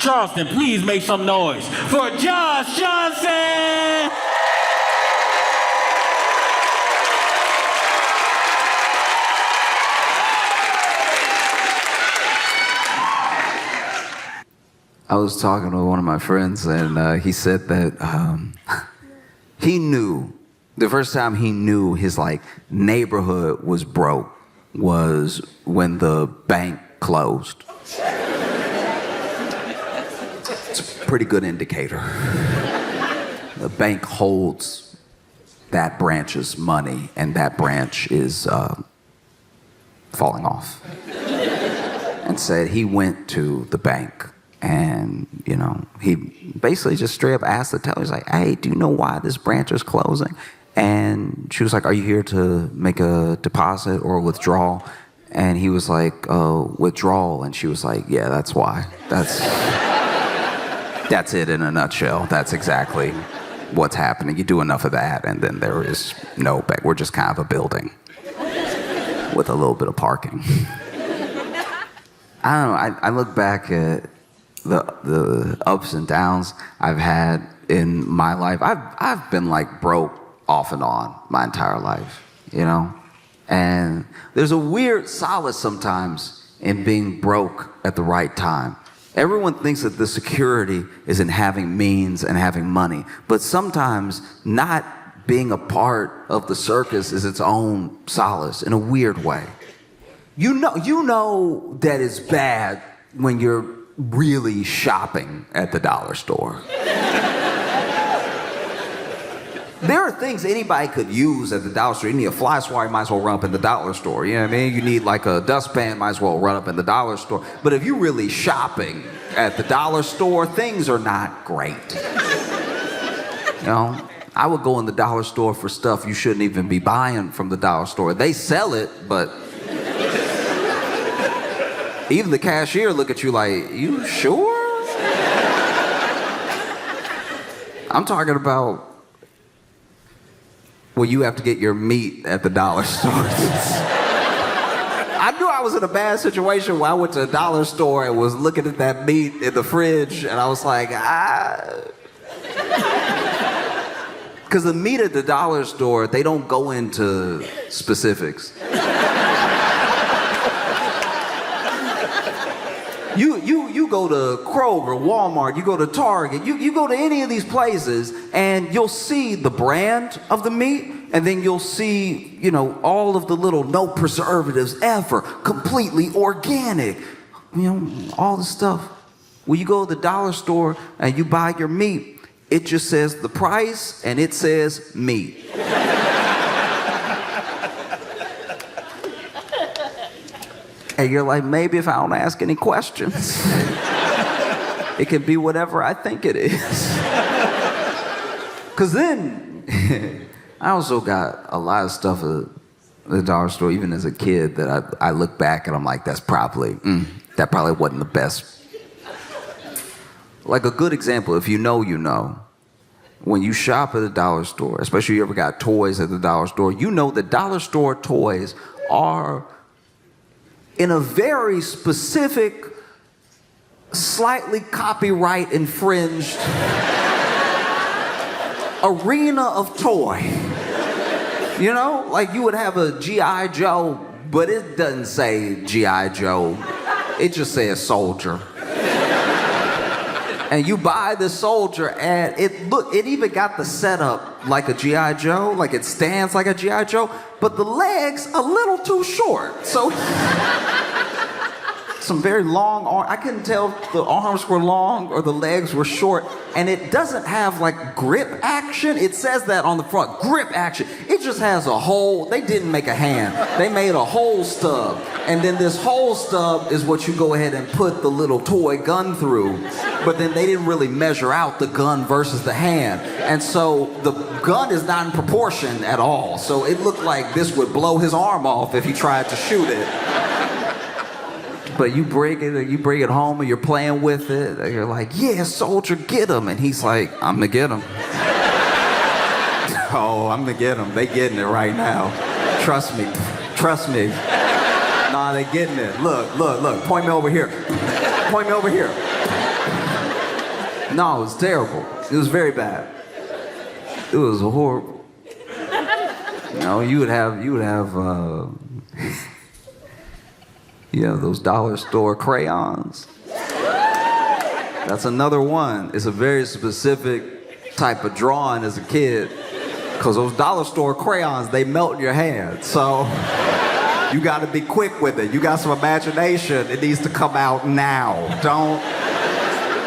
Charleston, please make some noise for Josh Johnson! I was talking to one of my friends, and he said that he knew, the first time he knew his neighborhood was broke was when the bank closed. It's a pretty good indicator. The bank holds that branch's money, and that branch is falling off. And said he went to the bank. And, he basically just straight up asked the teller, he's like, hey, do you know why this branch is closing? And she was like, are you here to make a deposit or a withdrawal? And he was like, withdrawal. And she was like, yeah, that's why. That's it in a nutshell. That's exactly what's happening. You do enough of that, and then there is no bank. We're just kind of a building with a little bit of parking. I don't know, I look back at the ups and downs I've had in my life. I've been broke off and on my entire life, And there's a weird solace sometimes in being broke at the right time. Everyone thinks that the security is in having means and having money, but sometimes not being a part of the circus is its own solace in a weird way. You know that it's bad when you're really shopping at the dollar store. There are things anybody could use at the dollar store. You need a fly swatter, you might as well run up in the dollar store. You know what I mean? You need a dustpan, might as well run up in the dollar store. But if you're really shopping at the dollar store, things are not great. I would go in the dollar store for stuff you shouldn't even be buying from the dollar store. They sell it, but even the cashier look at you like, you sure? I'm talking about where you have to get your meat at the dollar store. I knew I was in a bad situation when I went to a dollar store and was looking at that meat in the fridge, and I was like, Because the meat at the dollar store, they don't go into specifics. You go to Kroger, Walmart, you go to Target, you go to any of these places, and you'll see the brand of the meat, and then you'll see, all of the little no preservatives ever, completely organic, all the stuff. When you go to the dollar store and you buy your meat, it just says the price and it says meat. And you're like, maybe if I don't ask any questions, it can be whatever I think it is. Because then, I also got a lot of stuff at the dollar store, even as a kid, that I look back and I'm like, that probably wasn't the best. Like a good example, if you know, when you shop at a dollar store, especially if you ever got toys at the dollar store, the dollar store toys are in a very specific, slightly copyright infringed arena of toy. You would have a G.I. Joe, but it doesn't say G.I. Joe. It just says soldier. And you buy the soldier, and it even got the setup like a G.I. Joe, like it stands like a G.I. Joe, but the legs a little too short. So some very long arms. I couldn't tell if the arms were long or the legs were short, and it doesn't have grip action. It says that on the front, grip action. It just has a hole. They didn't make a hand. They made a hole stub, and then this hole stub is what you go ahead and put the little toy gun through. But then they didn't really measure out the gun versus the hand. And so the gun is not in proportion at all. So it looked like this would blow his arm off if he tried to shoot it. But you bring it home and you're playing with it. And you're like, yeah, soldier, get him. And he's like, I'm gonna get him. Oh, I'm gonna get him. They getting it right now. Trust me. Nah, they getting it. Look. Point me over here. No, it was terrible. It was very bad. It was horrible. You know, you would have those dollar store crayons. That's another one. It's a very specific type of drawing as a kid, because those dollar store crayons, they melt in your hand. So you got to be quick with it. You got some imagination. It needs to come out now.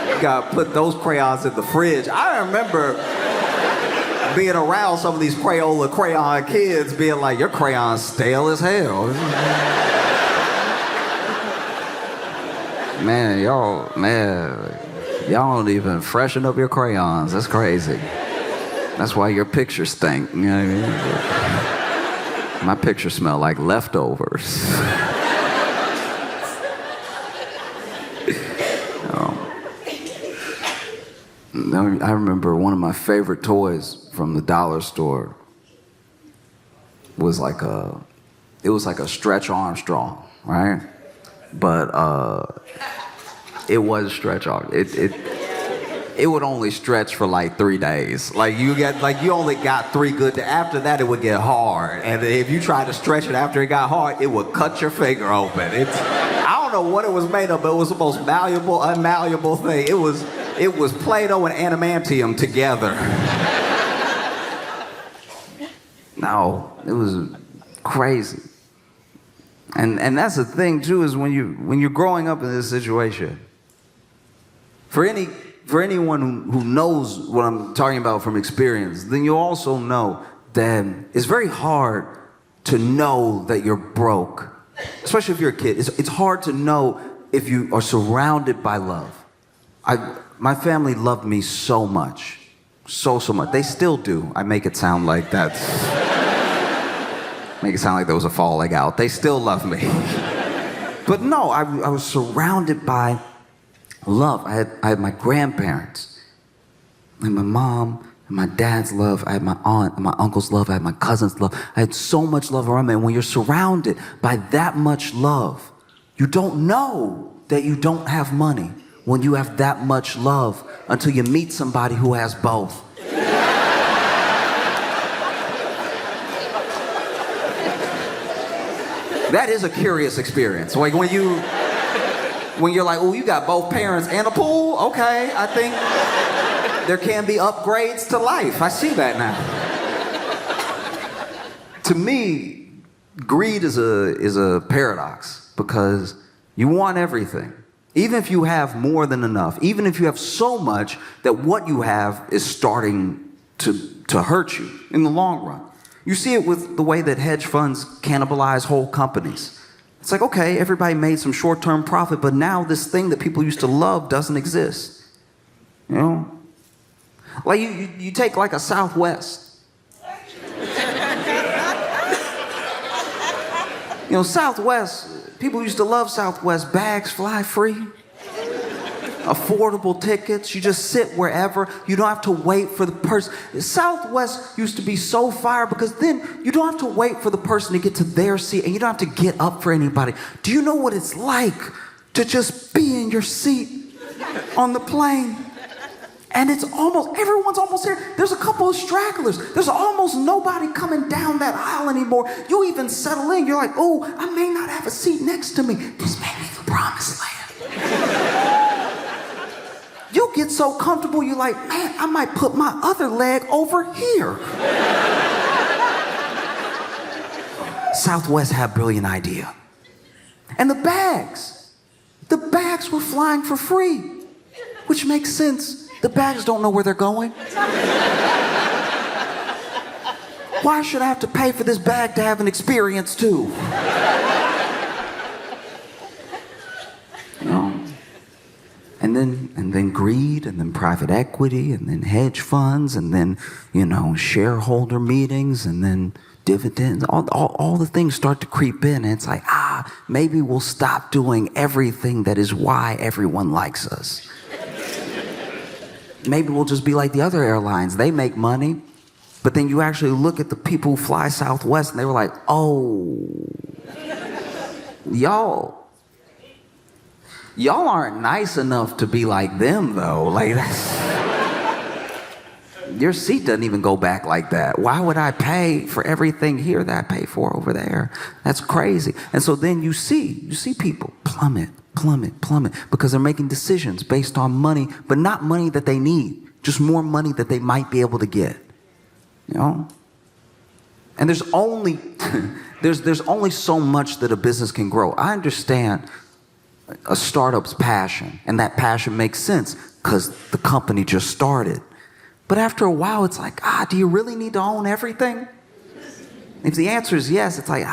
You got to put those crayons in the fridge. I remember being around some of these crayon kids being like, your crayon's stale as hell. Y'all don't even freshen up your crayons. That's crazy. That's why your pictures stink. You know what I mean? My pictures smell like leftovers. I remember one of my favorite toys from the dollar store was like a Stretch Armstrong, right? But it was Stretch Arm. It would only stretch for like 3 days. You only got 3 good. After that, it would get hard. And if you tried to stretch it after it got hard, it would cut your finger open. I don't know what it was made of, but it was the most malleable, unmalleable thing. It was Play-Doh and adamantium together. No, it was crazy. And that's the thing too, is when you're growing up in this situation, for anyone who knows what I'm talking about from experience, then you also know that it's very hard to know that you're broke, especially if you're a kid. It's hard to know if you are surrounded by love. My family loved me so much, so much. They still do. I make it sound like make it sound like there was a falling out. They still love me. But no, I was surrounded by love. I had my grandparents, and my mom, and my dad's love. I had my aunt, and my uncle's love. I had my cousin's love. I had so much love around me. And when you're surrounded by that much love, you don't know that you don't have money when you have that much love until you meet somebody who has both. That is a curious experience. Like when you're like, oh, you got both parents and a pool? Okay, I think there can be upgrades to life. I see that now. To me, greed is a paradox, because you want everything. Even if you have more than enough, even if you have so much that what you have is starting to hurt you in the long run. You see it with the way that hedge funds cannibalize whole companies. It's like, okay, everybody made some short-term profit, but now this thing that people used to love doesn't exist. You know? Like you take like a Southwest. You know, Southwest, people used to love Southwest. Bags fly free. Affordable tickets. You just sit wherever. You don't have to wait for the person. Southwest used to be so fire, because then you don't have to wait for the person to get to their seat, and you don't have to get up for anybody. Do you know what it's like to just be in your seat on the plane? And everyone's almost here. There's a couple of stragglers. There's almost nobody coming down that aisle anymore. You even settle in. You're like, oh, I may not have a seat next to me. This may be the promised land. You get so comfortable, you're like, man, I might put my other leg over here. Southwest had a brilliant idea. And the bags were flying for free, which makes sense. The bags don't know where they're going. Why should I have to pay for this bag to have an experience too? You know? And then greed, and then private equity, and then hedge funds, and then, you know, shareholder meetings, and then dividends. All the things start to creep in, and it's like, maybe we'll stop doing everything that is why everyone likes us. Maybe we'll just be like the other airlines. They make money, but then you actually look at the people who fly Southwest, and they were like, oh, y'all. Y'all aren't nice enough to be like them, though. Like, your seat doesn't even go back like that. Why would I pay for everything here that I pay for over there? That's crazy. And so then you see people plummet, because they're making decisions based on money, but not money that they need, just more money that they might be able to get. You know? And there's only there's only so much that a business can grow. I understand a startup's passion, and that passion makes sense because the company just started. But after a while, it's like, do you really need to own everything? If the answer is yes, it's like,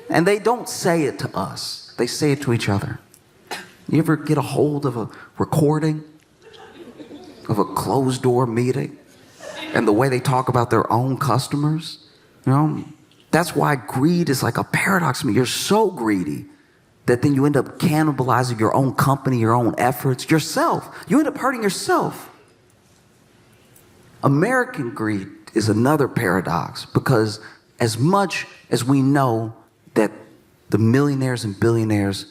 and they don't say it to us. They say it to each other. You ever get a hold of a recording of a closed door meeting and the way they talk about their own customers? You know, that's why greed is like a paradox to me. You're so greedy that then you end up cannibalizing your own company, your own efforts, yourself. You end up hurting yourself. American greed is another paradox, because as much as we know that the millionaires and billionaires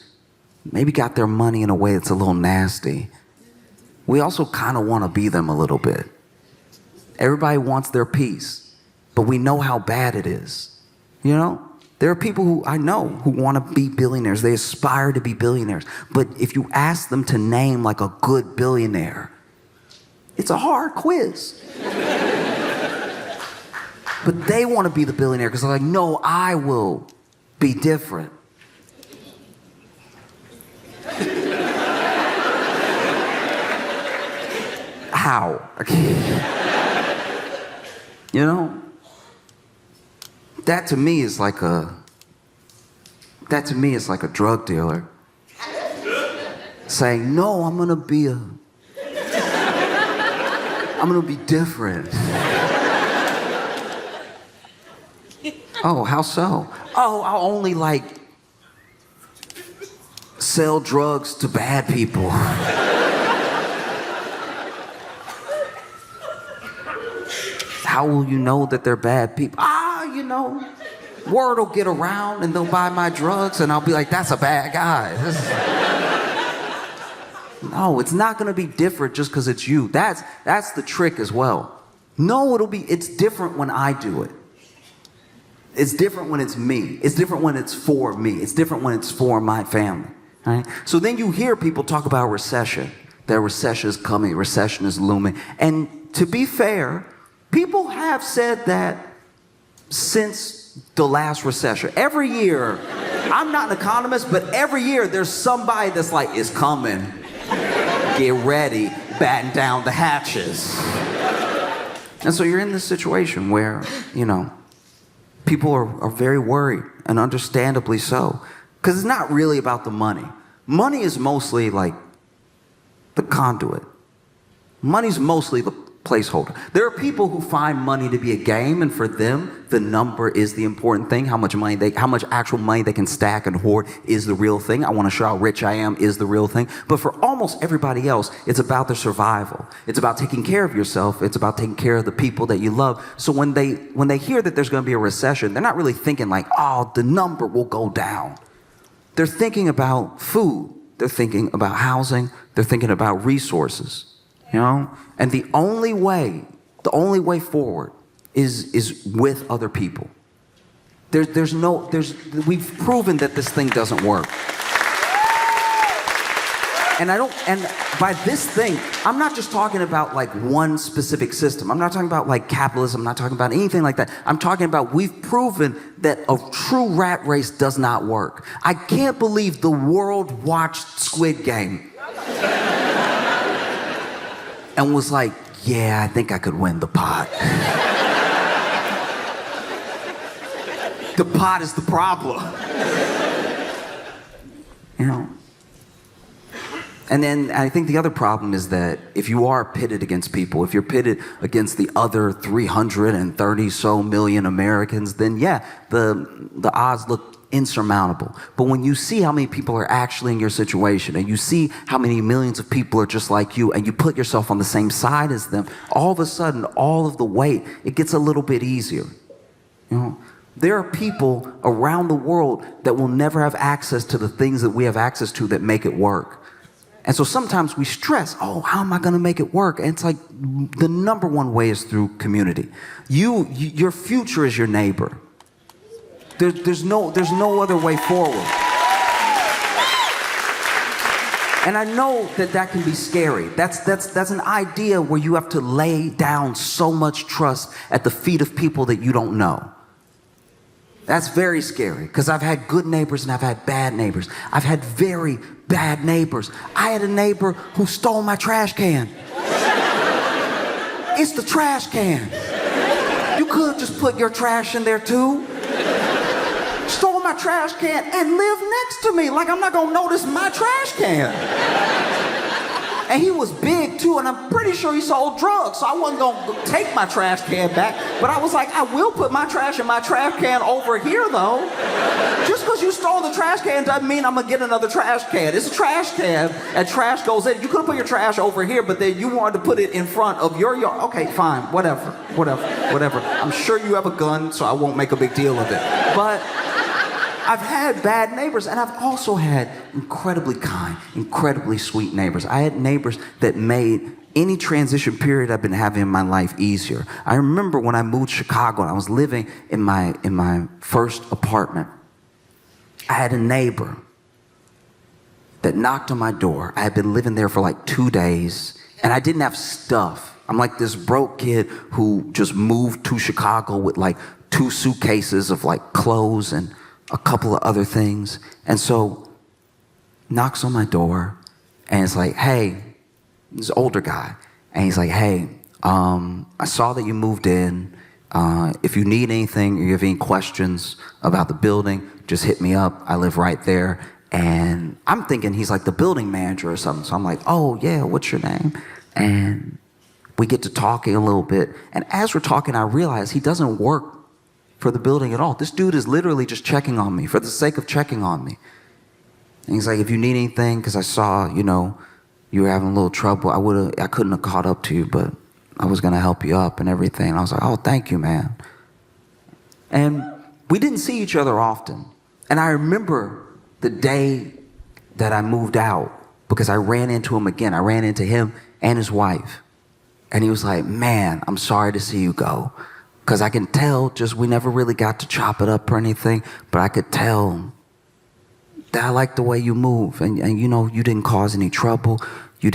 maybe got their money in a way that's a little nasty, we also kind of want to be them a little bit. Everybody wants their piece, but we know how bad it is. You know? There are people who I know who want to be billionaires. They aspire to be billionaires. But if you ask them to name like a good billionaire, it's a hard quiz. But they want to be the billionaire because they're like, no, I will be different. How? You know? That to me is like a drug dealer saying, no, I'm gonna be different. Oh, how so? Oh, I'll only sell drugs to bad people. How will you know that they're bad people? You know, word will get around and they'll buy my drugs and I'll be like, that's a bad guy. No, it's not gonna be different just because it's you. That's the trick as well. No, it's different when I do it. It's different when it's me. It's different when it's for me. It's different when it's for my family. Right? So then you hear people talk about recession. That recession is coming, recession is looming. And to be fair, people have said that since the last recession. Every year, I'm not an economist, but every year there's somebody that's like, it's coming. Get ready, batten down the hatches. And so you're in this situation where, you know, people are very worried, and understandably so. Because it's not really about the money. Money is mostly like the conduit. Money's mostly the placeholder. There are people who find money to be a game, and for them, the number is the important thing. How much actual money they can stack and hoard is the real thing. I want to show how rich I am is the real thing. But for almost everybody else, it's about their survival. It's about taking care of yourself. It's about taking care of the people that you love. So when they hear that there's going to be a recession, they're not really thinking like, oh, the number will go down. They're thinking about food. They're thinking about housing. They're thinking about resources. You know? And the only way forward is with other people. We've proven that this thing doesn't work. And by this thing, I'm not just talking about like one specific system. I'm not talking about like capitalism. I'm not talking about anything like that. I'm talking about we've proven that a true rat race does not work. I can't believe the world watched Squid Game and was like, yeah, I think I could win the pot. The pot is the problem. You know? And then I think the other problem is that if you are pitted against people, if you're pitted against the other 330 so million Americans, then yeah, the odds look insurmountable. But when you see how many people are actually in your situation, and you see how many millions of people are just like you, and you put yourself on the same side as them, all of a sudden, all of the weight, it gets a little bit easier. You know, There are people around the world that will never have access to the things that we have access to that make it work. And so sometimes we stress, oh, how am I going to make it work? And it's like the number one way is through community. Your future is your neighbor. There's no other way forward. And I know that can be scary. That's an idea where you have to lay down so much trust at the feet of people that you don't know. That's very scary, because I've had good neighbors and I've had bad neighbors. I've had very bad neighbors. I had a neighbor who stole my trash can. It's the trash can. You could just put your trash in there too. Stole my trash can and lived next to me like I'm not gonna notice my trash can. And he was big too, and I'm pretty sure he sold drugs, so I wasn't gonna take my trash can back, but I was like, I will put my trash in my trash can over here though. Just because you stole the trash can doesn't mean I'm gonna get another trash can. It's a trash can, and trash goes in. You could have put your trash over here, but then you wanted to put it in front of your yard. Okay, fine, whatever. I'm sure you have a gun, so I won't make a big deal of it. But I've had bad neighbors, and I've also had incredibly kind, incredibly sweet neighbors. I had neighbors that made any transition period I've been having in my life easier. I remember when I moved to Chicago and I was living in my first apartment, I had a neighbor that knocked on my door. I had been living there for like 2 days, and I didn't have stuff. I'm like this broke kid who just moved to Chicago with like 2 suitcases of like clothes and a couple of other things. And so knocks on my door and it's like, hey, this older guy. And he's like, hey, I saw that you moved in. If you need anything or you have any questions about the building, just hit me up. I live right there. And I'm thinking he's like the building manager or something. So I'm like, oh yeah, what's your name? And we get to talking a little bit. And as we're talking, I realize he doesn't work for the building at all. This dude is literally just checking on me for the sake of checking on me. And he's like, if you need anything, because I saw, you were having a little trouble, I couldn't have caught up to you, but I was gonna help you up and everything. And I was like, oh, thank you, man. And we didn't see each other often. And I remember the day that I moved out, because I ran into him again. I ran into him and his wife. And he was like, man, I'm sorry to see you go. Because I can tell, we never really got to chop it up or anything, but I could tell that I like the way you move. And you didn't cause any trouble. You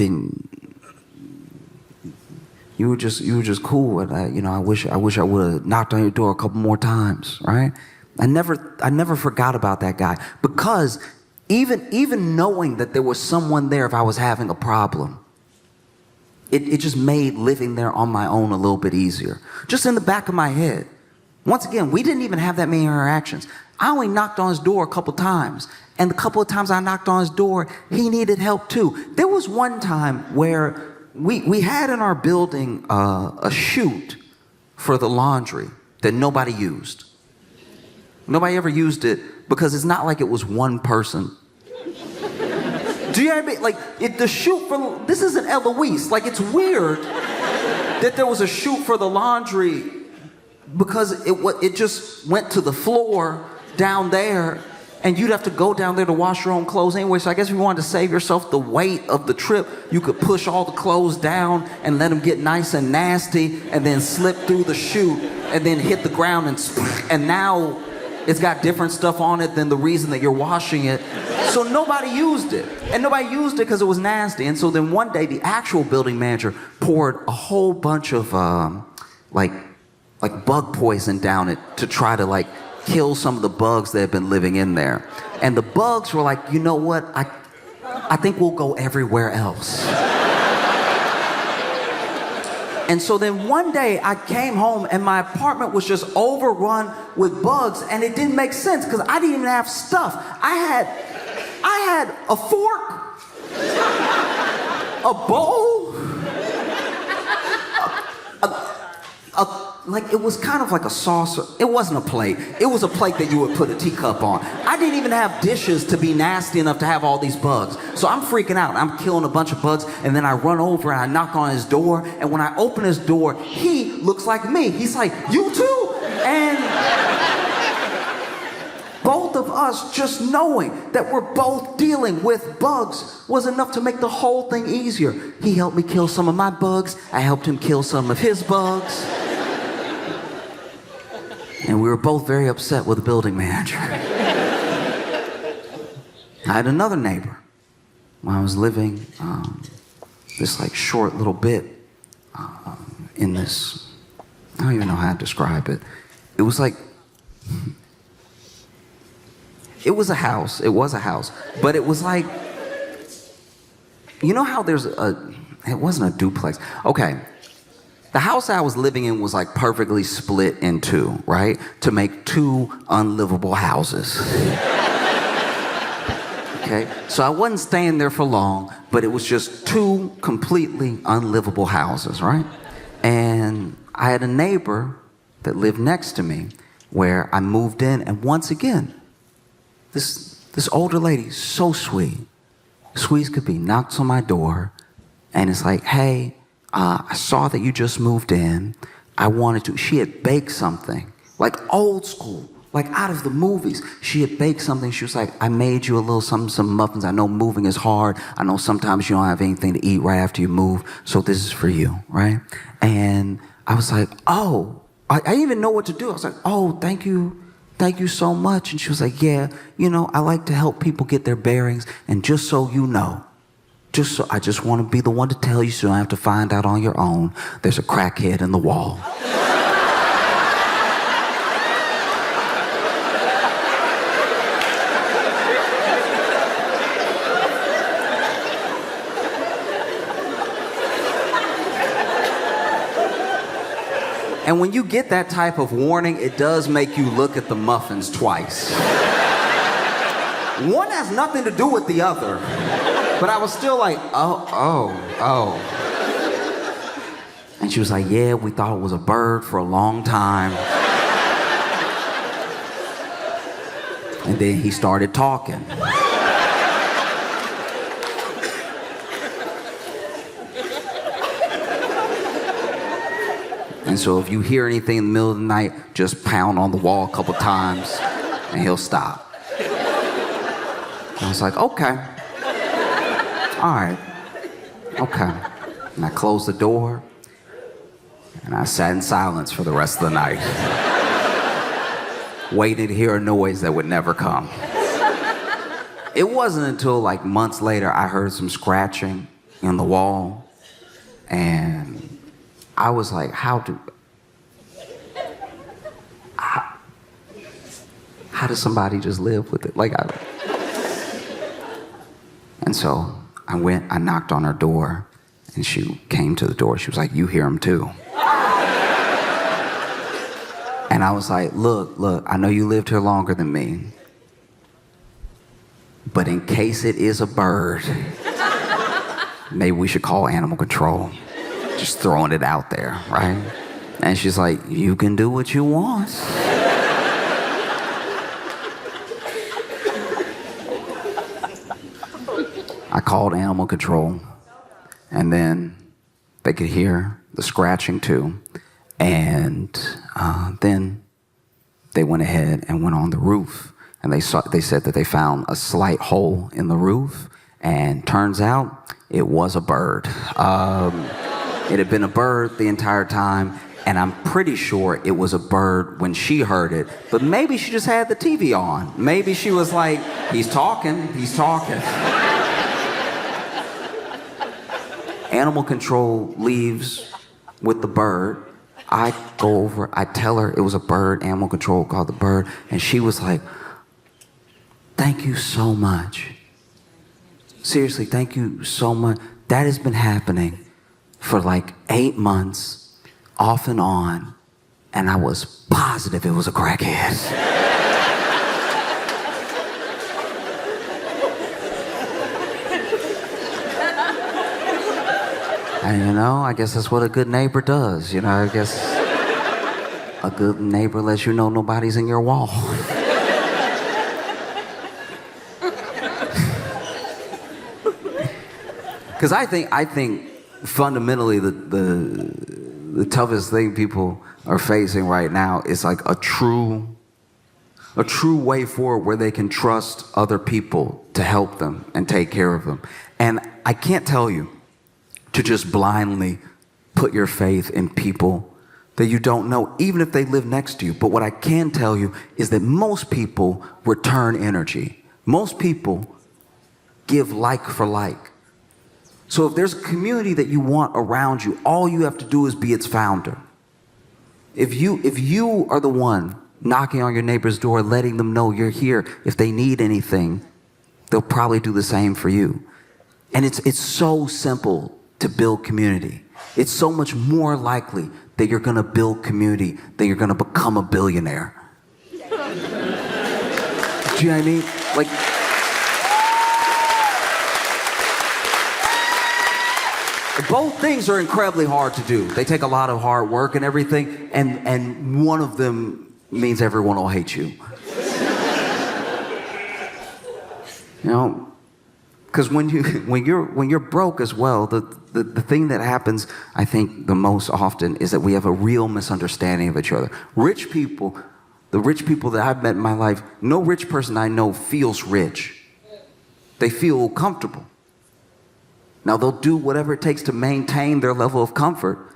were just cool. And I wish I would have knocked on your door a couple more times, right? I never forgot about that guy, because even knowing that there was someone there if I was having a problem, it just made living there on my own a little bit easier. Just in the back of my head. Once again, we didn't even have that many interactions. I only knocked on his door a couple times. And the couple of times I knocked on his door, he needed help too. There was one time where we had in our building a chute for the laundry that nobody used. Nobody ever used it because it's not like it was one person. Do you know what I mean? Like, the chute for, this isn't Eloise. Like, it's weird that there was a chute for the laundry because it just went to the floor down there, and you'd have to go down there to wash your own clothes anyway. So I guess if you wanted to save yourself the weight of the trip, you could push all the clothes down and let them get nice and nasty, and then slip through the chute and then hit the ground, and now it's got different stuff on it than the reason that you're washing it. So nobody used it. And nobody used it because it was nasty. And so then one day, the actual building manager poured a whole bunch of like bug poison down it to try to kill some of the bugs that had been living in there. And the bugs were like, you know what? I think we'll go everywhere else. And so then one day I came home and my apartment was just overrun with bugs, and it didn't make sense because I didn't even have stuff. I had a fork, a bowl, it was kind of like a saucer. It wasn't a plate. It was a plate that you would put a teacup on. I didn't even have dishes to be nasty enough to have all these bugs. So I'm freaking out. I'm killing a bunch of bugs, and then I run over and I knock on his door, and when I open his door, he looks like me. He's like, you too? And Both of us just knowing that we're both dealing with bugs was enough to make the whole thing easier. He helped me kill some of my bugs. I helped him kill some of his bugs. And we were both very upset with the building manager. I had another neighbor when I was living this like short little bit in this, I don't even know how to describe it. It was like, it was a house, but it was like, you know how there's it wasn't a duplex. Okay, the house I was living in was like perfectly split in two, right? To make two unlivable houses. Okay, so I wasn't staying there for long, but it was just two completely unlivable houses, right? And I had a neighbor that lived next to me where I moved in, and once again, this older lady, so sweet as could be, knocks on my door, and it's like, hey, I saw that you just moved in. She had baked something, like old school, like out of the movies. She had baked something. She was like, I made you a little something, some muffins. I know moving is hard. I know sometimes you don't have anything to eat right after you move, so this is for you, right? And I was like, oh, I didn't even know what to do. I was like, oh, thank you so much. And she was like, yeah, I like to help people get their bearings. And just so you know, I just want to be the one to tell you so you don't have to find out on your own. There's a crackhead in the wall. And when you get that type of warning, it does make you look at the muffins twice. One has nothing to do with the other. But I was still like, oh. And she was like, yeah, we thought it was a bird for a long time. And then he started talking. And so if you hear anything in the middle of the night, just pound on the wall a couple times and he'll stop. And I was like, okay. All right. Okay. And I closed the door and I sat in silence for the rest of the night. Waiting to hear a noise that would never come. It wasn't until like months later I heard some scratching in the wall, and I was like, how does somebody just live with it? And so I knocked on her door, and she came to the door. She was like, you hear him too. And I was like, look, I know you lived here longer than me, but in case it is a bird, maybe we should call animal control. Just throwing it out there, right? And she's like, you can do what you want. I called animal control, and then they could hear the scratching too. And then they went ahead and went on the roof, and they said that they found a slight hole in the roof, and turns out it was a bird. It had been a bird the entire time, and I'm pretty sure it was a bird when she heard it, but maybe she just had the TV on. Maybe she was like, he's talking. Animal control leaves with the bird. I go over, I tell her it was a bird, animal control called the bird, and she was like, thank you so much. Seriously, thank you so much. That has been happening for like 8 months, off and on, and I was positive it was a crackhead. And I guess that's what a good neighbor does. I guess a good neighbor lets you know nobody's in your wall. Because I think fundamentally the toughest thing people are facing right now is like a true a true way forward where they can trust other people to help them and take care of them. And I can't tell you to just blindly put your faith in people that you don't know, even if they live next to you. But what I can tell you is that most people return energy. Most people give like for like. So if there's a community that you want around you, all you have to do is be its founder. If you are the one knocking on your neighbor's door, letting them know you're here, if they need anything, they'll probably do the same for you. And it's so simple to build community. It's so much more likely that you're gonna build community than you're gonna become a billionaire. Do you know what I mean? Like, both things are incredibly hard to do. They take a lot of hard work and everything, and one of them means everyone will hate you. You know? Because when you're broke as well, the thing that happens, I think, the most often is that we have a real misunderstanding of each other. Rich people, the rich people that I've met in my life, no rich person I know feels rich. They feel comfortable. Now, they'll do whatever it takes to maintain their level of comfort,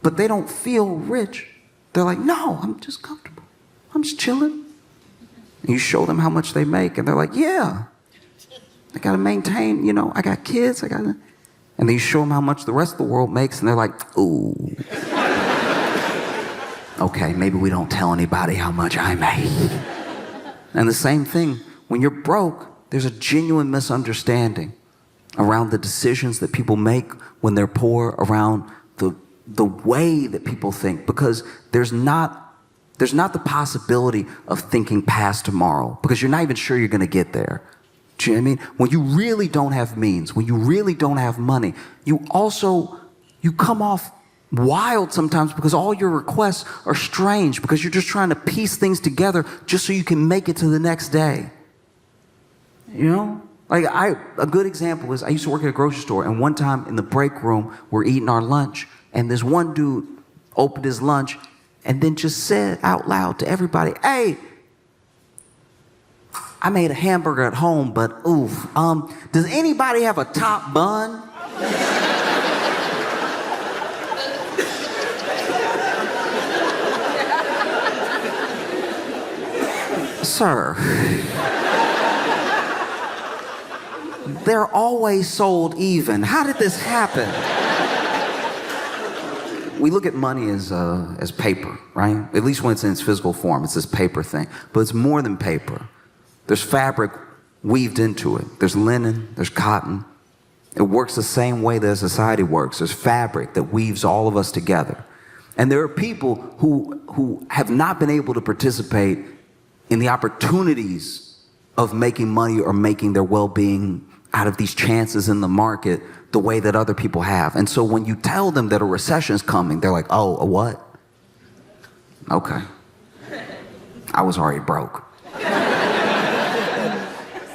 but they don't feel rich. They're like, no, I'm just comfortable. I'm just chilling. And you show them how much they make, and they're like, yeah. I gotta maintain, you know, I got kids, and then you show them how much the rest of the world makes, and they're like, ooh. Okay, maybe we don't tell anybody how much I make. And the same thing, when you're broke, there's a genuine misunderstanding around the decisions that people make when they're poor, around the way that people think, because there's not the possibility of thinking past tomorrow, because you're not even sure you're gonna get there. Do you know what I mean? When you really don't have means, when you really don't have money, you come off wild sometimes because all your requests are strange, because you're just trying to piece things together just so you can make it to the next day. You know? Like, a good example is I used to work at a grocery store, and one time in the break room, we're eating our lunch, and this one dude opened his lunch and then just said out loud to everybody, hey, I made a hamburger at home, but oof, does anybody have a top bun? Sir, they're always sold even. How did this happen? We look at money as paper, right? At least when it's in its physical form, it's this paper thing. But it's more than paper. There's fabric weaved into it. There's linen, there's cotton. It works the same way that society works. There's fabric that weaves all of us together. And there are people who have not been able to participate in the opportunities of making money or making their well-being out of these chances in the market the way that other people have. And so when you tell them that a recession is coming, they're like, oh, a what? Okay. I was already broke.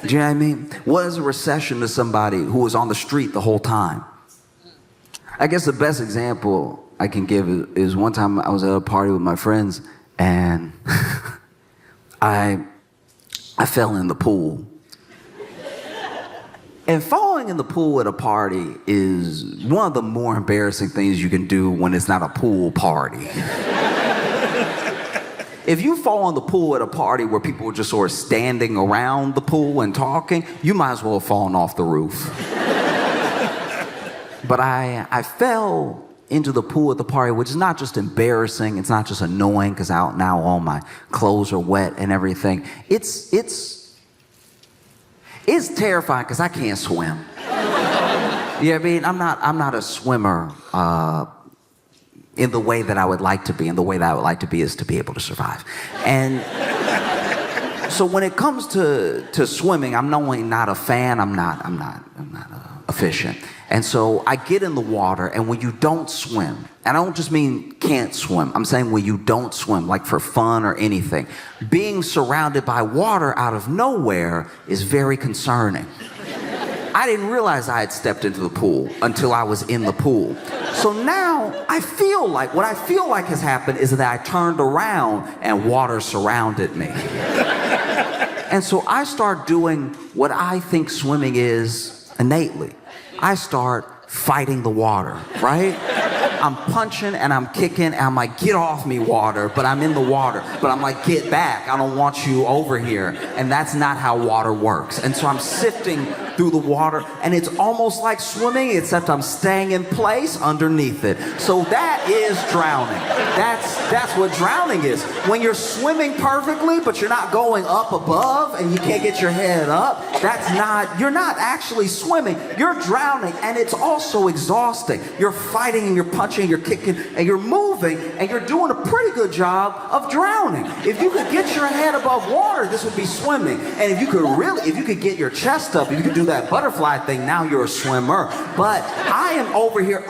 Do you know what I mean? What is a recession to somebody who was on the street the whole time? I guess the best example I can give is one time I was at a party with my friends, and I fell in the pool. And falling in the pool at a party is one of the more embarrassing things you can do when it's not a pool party. If you fall in the pool at a party where people are just sort of standing around the pool and talking, you might as well have fallen off the roof. But I fell into the pool at the party, which is not just embarrassing, it's not just annoying, because now all my clothes are wet and everything. It's terrifying because I can't swim. You know what I mean? I'm not a swimmer in the way that I would like to be, and the way that I would like to be is to be able to survive. And so when it comes to swimming, I'm not only not a fan, I'm not efficient. And so I get in the water, and when you don't swim, and I don't just mean can't swim, I'm saying when you don't swim, like for fun or anything, being surrounded by water out of nowhere is very concerning. I didn't realize I had stepped into the pool until I was in the pool. So now what I feel like has happened is that I turned around and water surrounded me. And so I start doing what I think swimming is innately. I start fighting the water, right? I'm punching and I'm kicking and I'm like, get off me, water, but I'm in the water. But I'm like, get back, I don't want you over here. And that's not how water works. And so I'm sifting through the water, and it's almost like swimming, except I'm staying in place underneath it. So that is drowning. That's what drowning is. When you're swimming perfectly, but you're not going up above and you can't get your head up, you're not actually swimming, you're drowning, and it's also exhausting. You're fighting and you're punching, you're kicking, and you're moving, and you're doing a pretty good job of drowning. If you could get your head above water, this would be swimming. And if you could get your chest up, if you could do that butterfly thing, now you're a swimmer. But I am over here,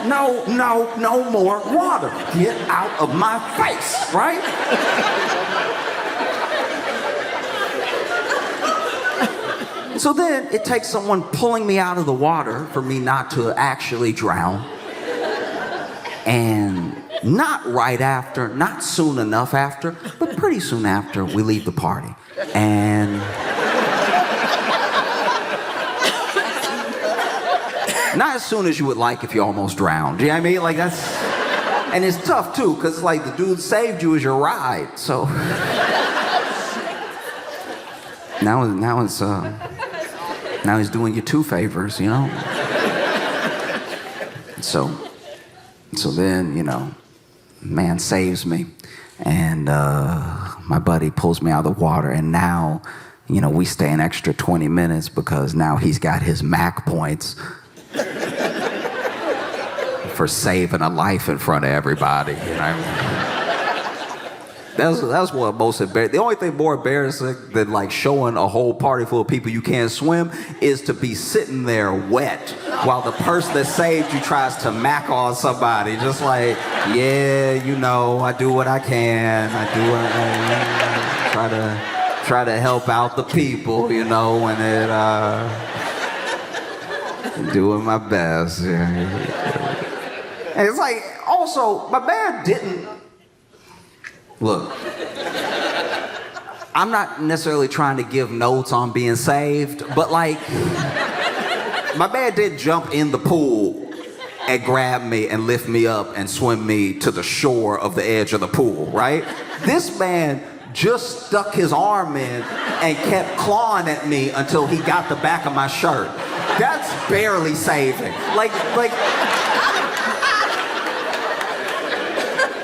no more water. Get out of my face, right? So then it takes someone pulling me out of the water for me not to actually drown. And not right after, not soon enough after, but pretty soon after, we leave the party. And not as soon as you would like if you almost drowned. You know what I mean? Like and it's tough too, because like the dude saved you as your ride. So now he's doing you two favors, you know? So then, you know, man saves me, and my buddy pulls me out of the water, and now, you know, we stay an extra 20 minutes because now he's got his MAC points for saving a life in front of everybody, you know? That's what most embarrassing. The only thing more embarrassing than like showing a whole party full of people you can't swim is to be sitting there wet while the person that saved you tries to mac on somebody. Just like, yeah, you know, I do what I can. I do what I try to help out the people, you know, and doing my best. And it's like, also, my man didn't. Look, I'm not necessarily trying to give notes on being saved, but like, my man did jump in the pool and grab me and lift me up and swim me to the shore of the edge of the pool, right? This man just stuck his arm in and kept clawing at me until he got the back of my shirt. That's barely saving. Like,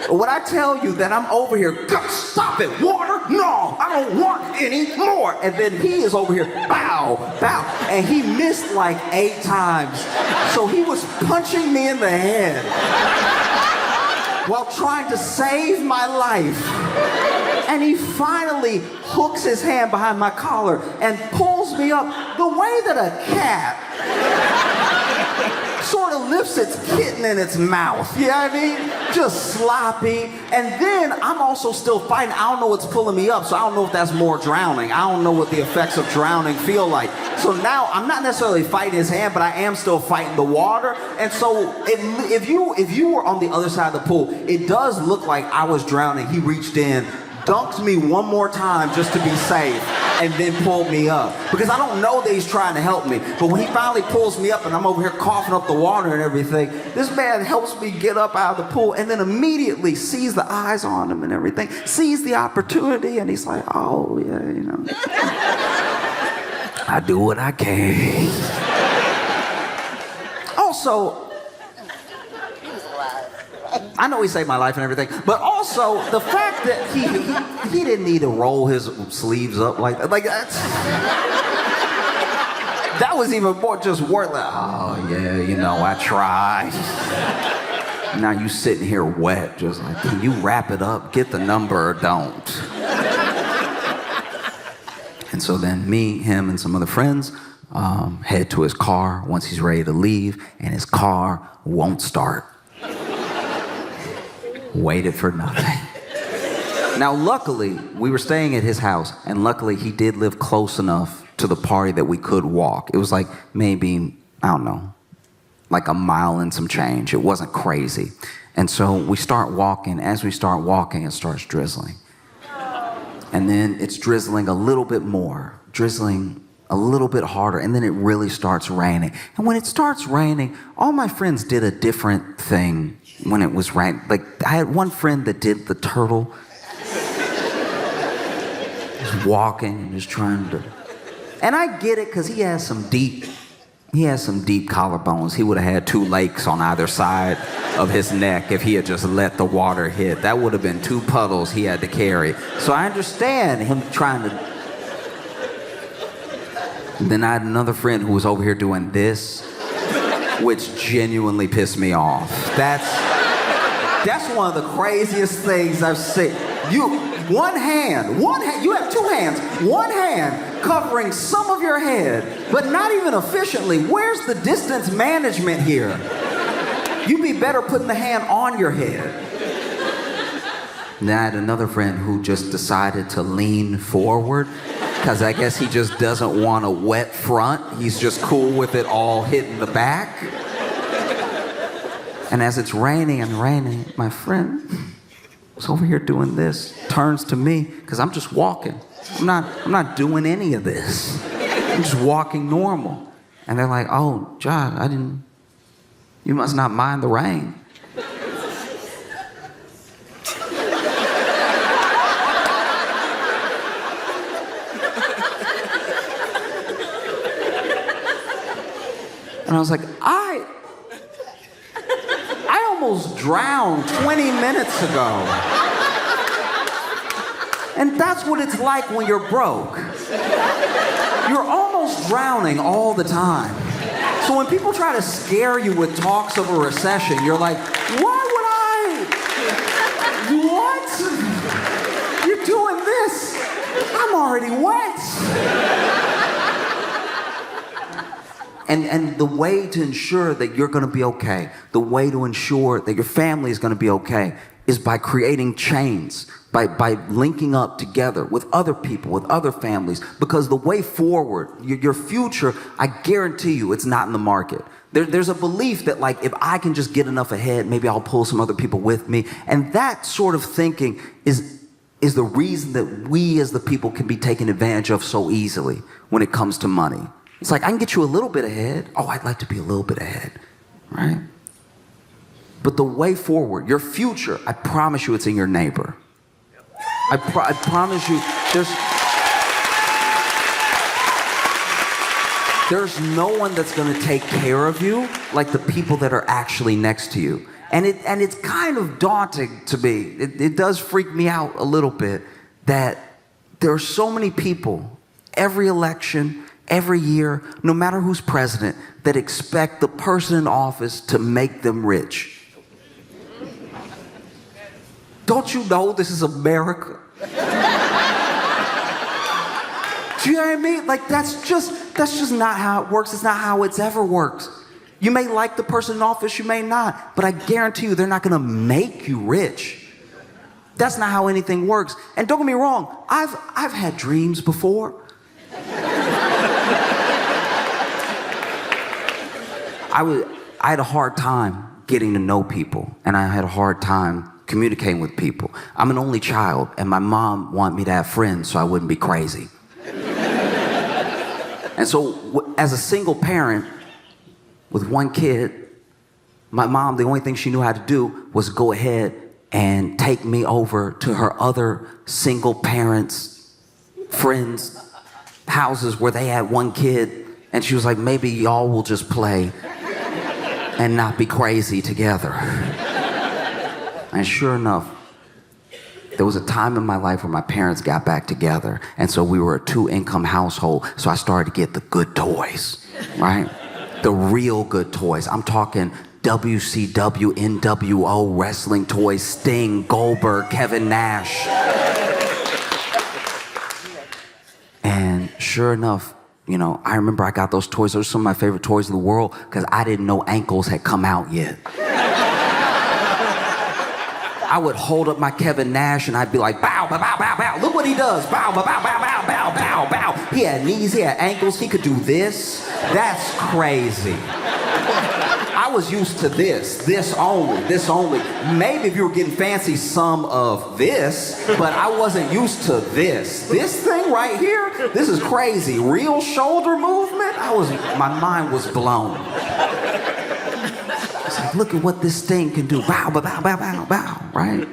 when I tell you that I'm over here, stop it, water, no, I don't want any more. And then he is over here, bow, and he missed like 8 times. So he was punching me in the head while trying to save my life. And he finally hooks his hand behind my collar and pulls me up the way that a cat sort of lifts its kitten in its mouth. You know what I mean? Just sloppy. And then I'm also still fighting. I don't know what's pulling me up, so I don't know if that's more drowning. I don't know what the effects of drowning feel like. So now I'm not necessarily fighting his hand, but I am still fighting the water. And so if you were on the other side of the pool, it does look like I was drowning. He reached in, dunked me one more time just to be safe, and then pulled me up. Because I don't know that he's trying to help me. But when he finally pulls me up and I'm over here coughing up the water and everything, this man helps me get up out of the pool and then immediately sees the eyes on him and everything, sees the opportunity, and he's like, oh, yeah, you know. I do what I can. Also, I know he saved my life and everything, but also the fact that he didn't need to roll his sleeves up like that. Like that was even more just worth like, oh yeah, you know, I tried. Now you sitting here wet, just like, can you wrap it up, get the number or don't? And so then me, him, and some other friends head to his car once he's ready to leave, and his car won't start. Waited for nothing. Now, luckily, we were staying at his house, and luckily he did live close enough to the party that we could walk. It was like maybe, I don't know, like a mile and some change. It wasn't crazy. And so we start walking. As we start walking, it starts drizzling. And then it's drizzling a little bit more, drizzling a little bit harder, and then it really starts raining. And when it starts raining, all my friends did a different thing when it was raining. Like, I had one friend that did the turtle. Just walking and just trying to... And I get it, because he has some deep collarbones. He would have had 2 lakes on either side of his neck if he had just let the water hit. That would have been 2 puddles he had to carry. So I understand him trying to... And then I had another friend who was over here doing this, which genuinely pissed me off. That's one of the craziest things I've seen. You have 2 hands, one hand covering some of your head, but not even efficiently. Where's the distance management here? You'd be better putting the hand on your head. And then I had another friend who just decided to lean forward, because I guess he just doesn't want a wet front. He's just cool with it all hitting the back. And as it's raining and raining, my friend was over here doing this, turns to me, because I'm just walking. I'm not doing any of this. I'm just walking normal. And they're like, oh, John, you must not mind the rain. And I was like, I almost drowned 20 minutes ago. And that's what it's like when you're broke. You're almost drowning all the time. So when people try to scare you with talks of a recession, you're like, why would I? What? You're doing this. I'm already wet. And the way to ensure that you're going to be okay, the way to ensure that your family is going to be okay, is by creating chains, by linking up together with other people, with other families. Because the way forward, your future, I guarantee you, it's not in the market. There's a belief that, like, if I can just get enough ahead, maybe I'll pull some other people with me. And that sort of thinking is the reason that we as the people can be taken advantage of so easily when it comes to money. It's like, I can get you a little bit ahead. Oh, I'd like to be a little bit ahead, right? But the way forward, your future, I promise you it's in your neighbor. I promise you, there's no one that's going to take care of you like the people that are actually next to you. And it's kind of daunting to me. It does freak me out a little bit that there are so many people, every election, every year, no matter who's president, that expect the person in office to make them rich. Don't you know this is America? Do you know what I mean? Like, that's just not how it works. It's not how it's ever worked. You may like the person in office, you may not, but I guarantee you they're not gonna make you rich. That's not how anything works. And don't get me wrong, I've had dreams before. I had a hard time getting to know people, and I had a hard time communicating with people. I'm an only child, and my mom wanted me to have friends so I wouldn't be crazy. And so, as a single parent with one kid, my mom, the only thing she knew how to do was go ahead and take me over to her other single parents' friends' houses where they had one kid, and she was like, maybe y'all will just play and not be crazy together. And sure enough, there was a time in my life where my parents got back together, and so we were a 2-income household, so I started to get the good toys, right? The real good toys. I'm talking WCW, NWO, wrestling toys, Sting, Goldberg, Kevin Nash. And sure enough, you know, I remember I got those toys. Those are some of my favorite toys in the world because I didn't know ankles had come out yet. I would hold up my Kevin Nash and I'd be like, bow, bow, bow, bow, bow. Look what he does. Bow, bow, bow, bow, bow, bow, bow, bow. He had knees, he had ankles, he could do this. That's crazy. I was used to this only. Maybe if you were getting fancy, some of this, but I wasn't used to this. This thing right here, this is crazy. Real shoulder movement? My mind was blown. It's like, look at what this thing can do. Bow, bow, bow, bow, bow, bow, right?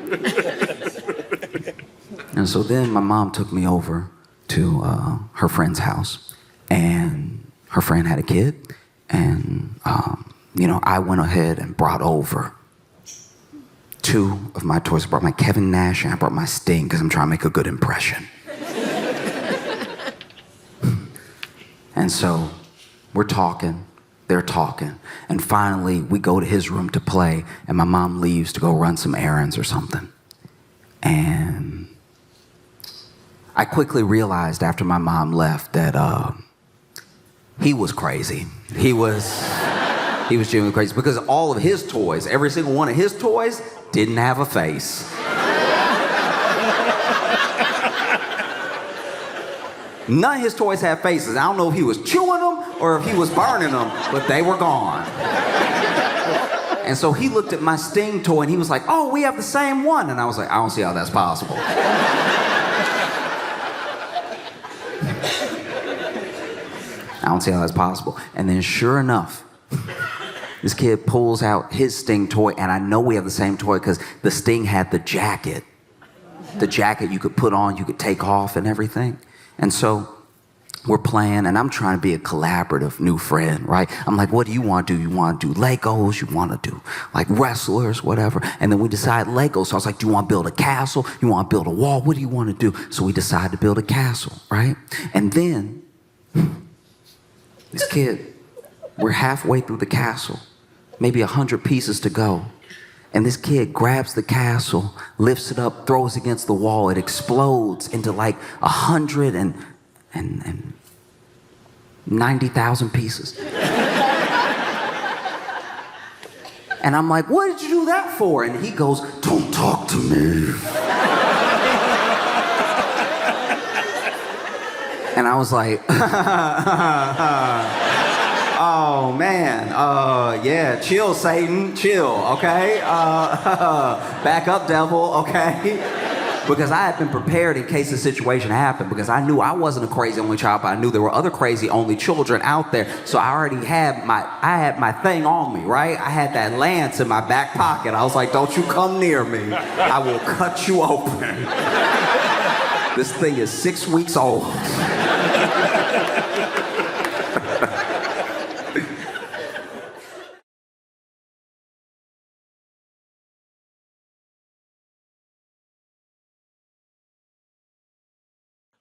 And so then my mom took me over to her friend's house, and her friend had a kid, and I went ahead and brought over 2 of my toys. I brought my Kevin Nash and I brought my Sting because I'm trying to make a good impression. And so we're talking, they're talking, and finally we go to his room to play, and my mom leaves to go run some errands or something. And I quickly realized after my mom left that he was crazy. He was genuinely crazy because all of his toys, every single one of his toys, didn't have a face. None of his toys had faces. I don't know if he was chewing them or if he was burning them, but they were gone. And so he looked at my Sting toy and he was like, "Oh, we have the same one." And I was like, "I don't see how that's possible." I don't see how that's possible. And then sure enough, this kid pulls out his Sting toy, and I know we have the same toy because the Sting had the jacket. The jacket you could put on, you could take off and everything. And so we're playing, and I'm trying to be a collaborative new friend, right? I'm like, what do you want to do? You want to do Legos? You want to do like wrestlers, whatever? And then we decide Legos. So I was like, do you want to build a castle? You want to build a wall? What do you want to do? So we decide to build a castle, right? And then this kid, we're halfway through the castle, maybe 100 pieces to go. And this kid grabs the castle, lifts it up, throws it against the wall. It explodes into like 190,000 pieces. And I'm like, what did you do that for? And he goes, don't talk to me. And I was like, oh man, yeah, chill, Satan, chill, okay? Back up, devil, okay? Because I had been prepared in case the situation happened, because I knew I wasn't a crazy only child, but I knew there were other crazy only children out there. So I already had my thing on me, right? I had that lance in my back pocket. I was like, don't you come near me. I will cut you open. This thing is 6 weeks old.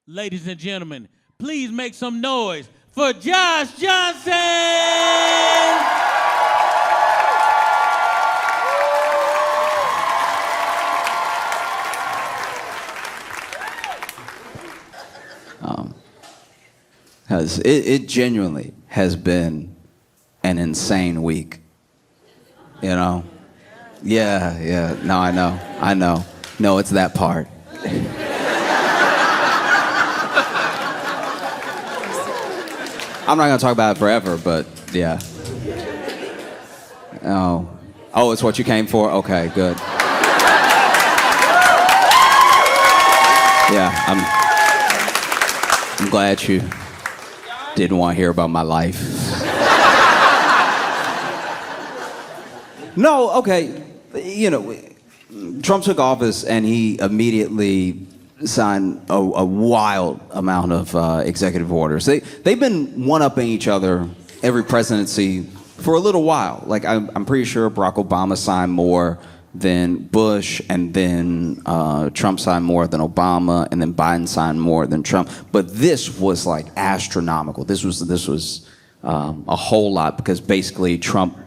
Ladies and gentlemen, please make some noise for Josh Johnson! It genuinely has been an insane week, you know? Yeah, no, I know. No, it's that part. I'm not gonna talk about it forever, but yeah. Oh, it's what you came for? Okay, good. Yeah, I'm glad you didn't want to hear about my life. No, okay, Trump took office and he immediately signed a wild amount of executive orders. They've been one-upping each other every presidency for a little while. Like, I'm pretty sure Barack Obama signed more than Bush, and then Trump signed more than Obama, and then Biden signed more than Trump. But this was like astronomical. This was a whole lot, because basically Trump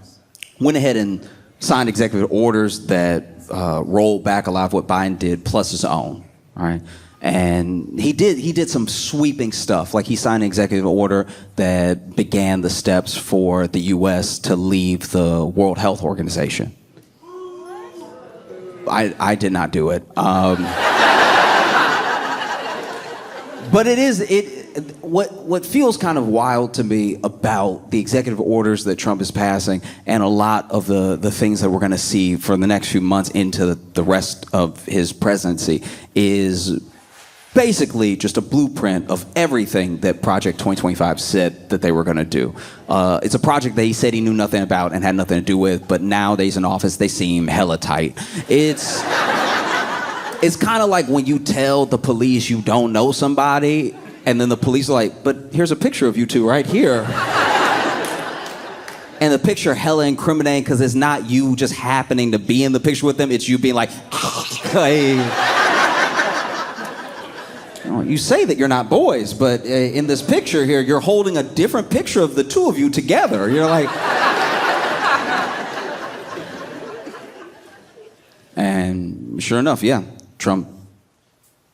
went ahead and signed executive orders that rolled back a lot of what Biden did, plus his own. Right, and he did some sweeping stuff. Like, he signed an executive order that began the steps for the U.S. to leave the World Health Organization. I did not do it. But what feels kind of wild to me about the executive orders that Trump is passing and a lot of the things that we're going to see for the next few months into the rest of his presidency is basically just a blueprint of everything that Project 2025 said that they were going to do. It's a project that he said he knew nothing about and had nothing to do with, but now that he's in office, they seem hella tight. It's kind of like when you tell the police you don't know somebody, and then the police are like, but here's a picture of you two right here. And the picture hella incriminating because it's not you just happening to be in the picture with them, it's you being like, hey. You say that you're not boys, but in this picture here, you're holding a different picture of the two of you together. You're like... And sure enough, yeah, Trump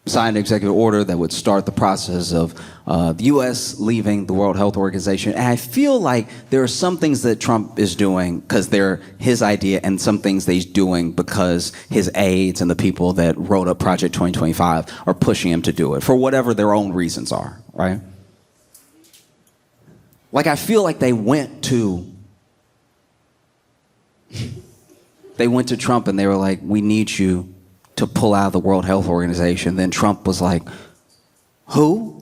signed an executive order that would start the process of the U.S. leaving the World Health Organization. And I feel like there are some things that Trump is doing because they're his idea and some things that he's doing because his aides and the people that wrote up Project 2025 are pushing him to do it for whatever their own reasons are, right? Like, I feel like they went to Trump and they were like, we need you to pull out of the World Health Organization. Then Trump was like, who?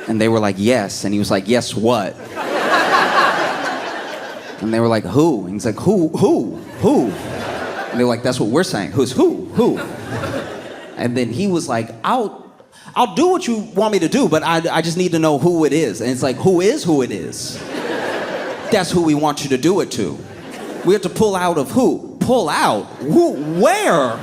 And they were like, yes. And he was like, yes, what? And they were like, who? And he's like, who? And they were like, that's what we're saying. Who's who? And then he was like, I'll do what you want me to do, but I just need to know who it is. And it's like, who it is? That's who we want you to do it to. We have to pull out of who? Pull out? Who? Where?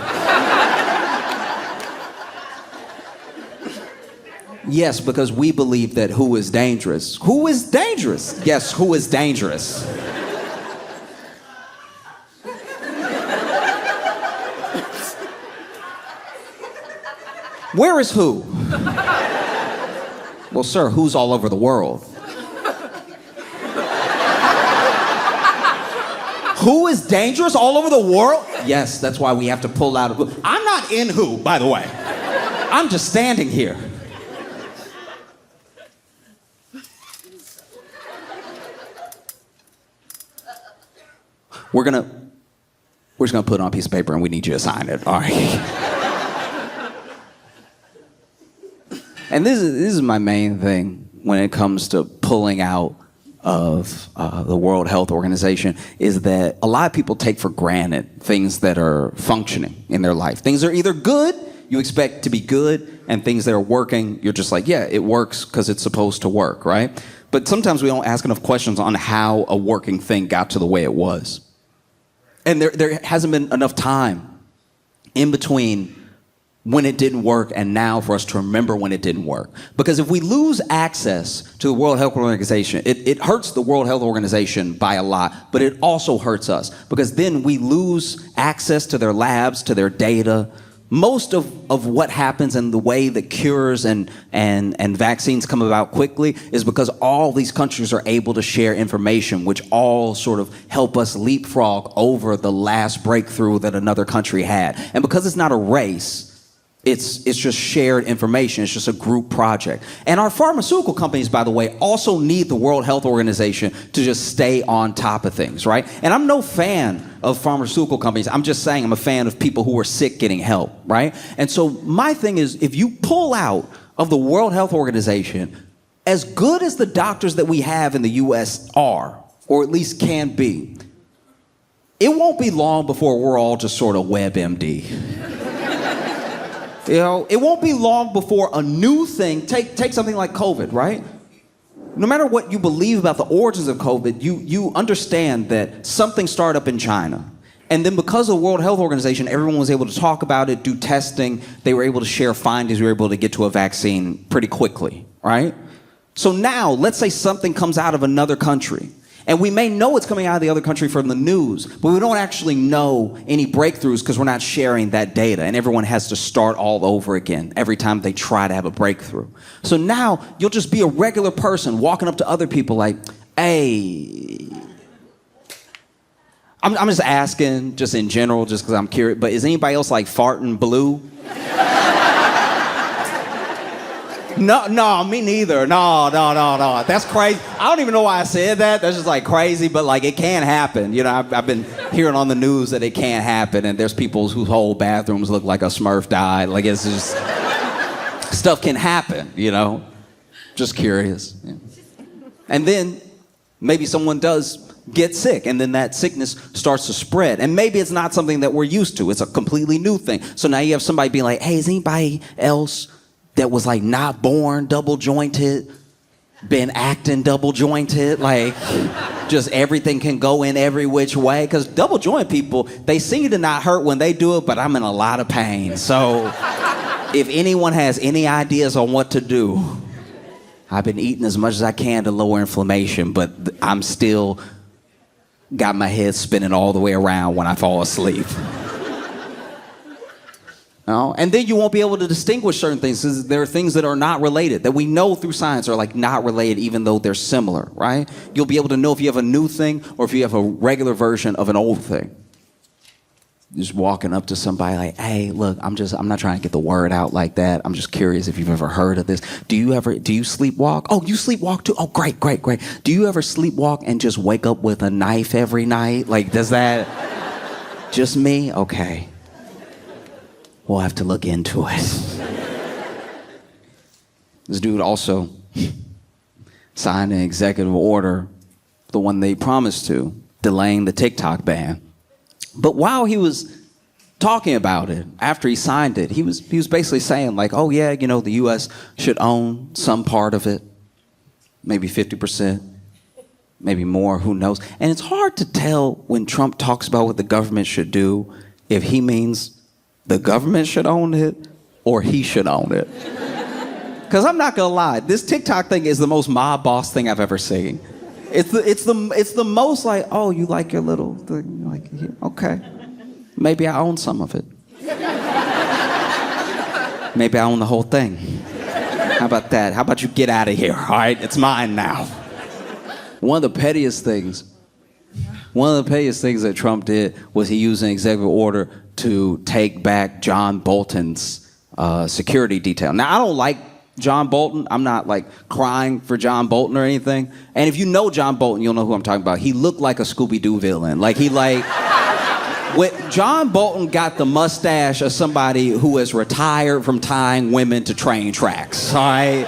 Yes, because we believe that who is dangerous. Who is dangerous? Yes, who is dangerous? Where is who? Well, sir, who's all over the world? Who is dangerous all over the world? Yes, that's why we have to pull out of who. I'm not in who, by the way. I'm just standing here. We're just gonna put it on a piece of paper and we need you to sign it, all right? And this is my main thing when it comes to pulling out of the World Health Organization, is that a lot of people take for granted things that are functioning in their life. Things are either good, you expect to be good, and things that are working, you're just like, yeah, it works because it's supposed to work, right? But sometimes we don't ask enough questions on how a working thing got to the way it was. And there hasn't been enough time in between when it didn't work and now for us to remember when it didn't work. Because if we lose access to the World Health Organization, it hurts the World Health Organization by a lot, but it also hurts us because then we lose access to their labs, to their data. Most of what happens and the way that cures and vaccines come about quickly is because all these countries are able to share information, which all sort of help us leapfrog over the last breakthrough that another country had. And because it's not a race, it's just shared information. It's just a group project. And our pharmaceutical companies, by the way, also need the World Health Organization to just stay on top of things, right? And I'm no fan of pharmaceutical companies. I'm just saying I'm a fan of people who are sick getting help, right? And so my thing is, if you pull out of the World Health Organization, as good as the doctors that we have in the U.S. are, or at least can be, it won't be long before we're all just sort of WebMD. You know, it won't be long before a new thing, take something like COVID, right? No matter what you believe about the origins of COVID, you understand that something started up in China. And then because of the World Health Organization, everyone was able to talk about it, do testing. They were able to share findings. We were able to get to a vaccine pretty quickly, right? So now, let's say something comes out of another country. And we may know it's coming out of the other country from the news, but we don't actually know any breakthroughs because we're not sharing that data. And everyone has to start all over again every time they try to have a breakthrough. So now you'll just be a regular person walking up to other people like, hey, I'm just asking, just in general, just because I'm curious, but is anybody else like farting blue? No, me neither. No. That's crazy. I don't even know why I said that. That's just like crazy, but like it can happen. You know, I've been hearing on the news that it can happen, and there's people whose whole bathrooms look like a Smurf died. Like it's just, stuff can happen, you know? Just curious. Yeah. And then maybe someone does get sick, and then that sickness starts to spread. And maybe it's not something that we're used to. It's a completely new thing. So now you have somebody being like, hey, is anybody else that was like not born double jointed, been acting double jointed, like just everything can go in every which way? Because double joint people, they seem to not hurt when they do it, but I'm in a lot of pain. So if anyone has any ideas on what to do, I've been eating as much as I can to lower inflammation, but I'm still got my head spinning all the way around when I fall asleep. And then you won't be able to distinguish certain things, because there are things that are not related, that we know through science are like not related even though they're similar, right? You'll be able to know if you have a new thing or if you have a regular version of an old thing. Just walking up to somebody like, hey, look, I'm not trying to get the word out like that. I'm just curious if you've ever heard of this. Do you sleepwalk? Oh, you sleepwalk too? Oh, great. Do you ever sleepwalk and just wake up with a knife every night? Like, does that, just me? Okay. We'll have to look into it. This dude also signed an executive order, the one they promised to, delaying the TikTok ban. But while he was talking about it, after he signed it, he was basically saying like, oh yeah, you know, the US should own some part of it, maybe 50%, maybe more, who knows. And it's hard to tell when Trump talks about what the government should do, if he means the government should own it or he should own it. Because I'm not gonna lie, this TikTok thing is the most mob boss thing I've ever seen. It's the most like, oh, you like your little thing? Like, yeah, okay, maybe I own some of it. Maybe I own the whole thing. How about that? How about you get out of here? All right, it's mine now. One of the pettiest things that Trump did was he used an executive order to take back John Bolton's security detail. Now, I don't like John Bolton. I'm not like crying for John Bolton or anything. And if you know John Bolton, you'll know who I'm talking about. He looked like a Scooby-Doo villain. When John Bolton got the mustache of somebody who has retired from tying women to train tracks, all right?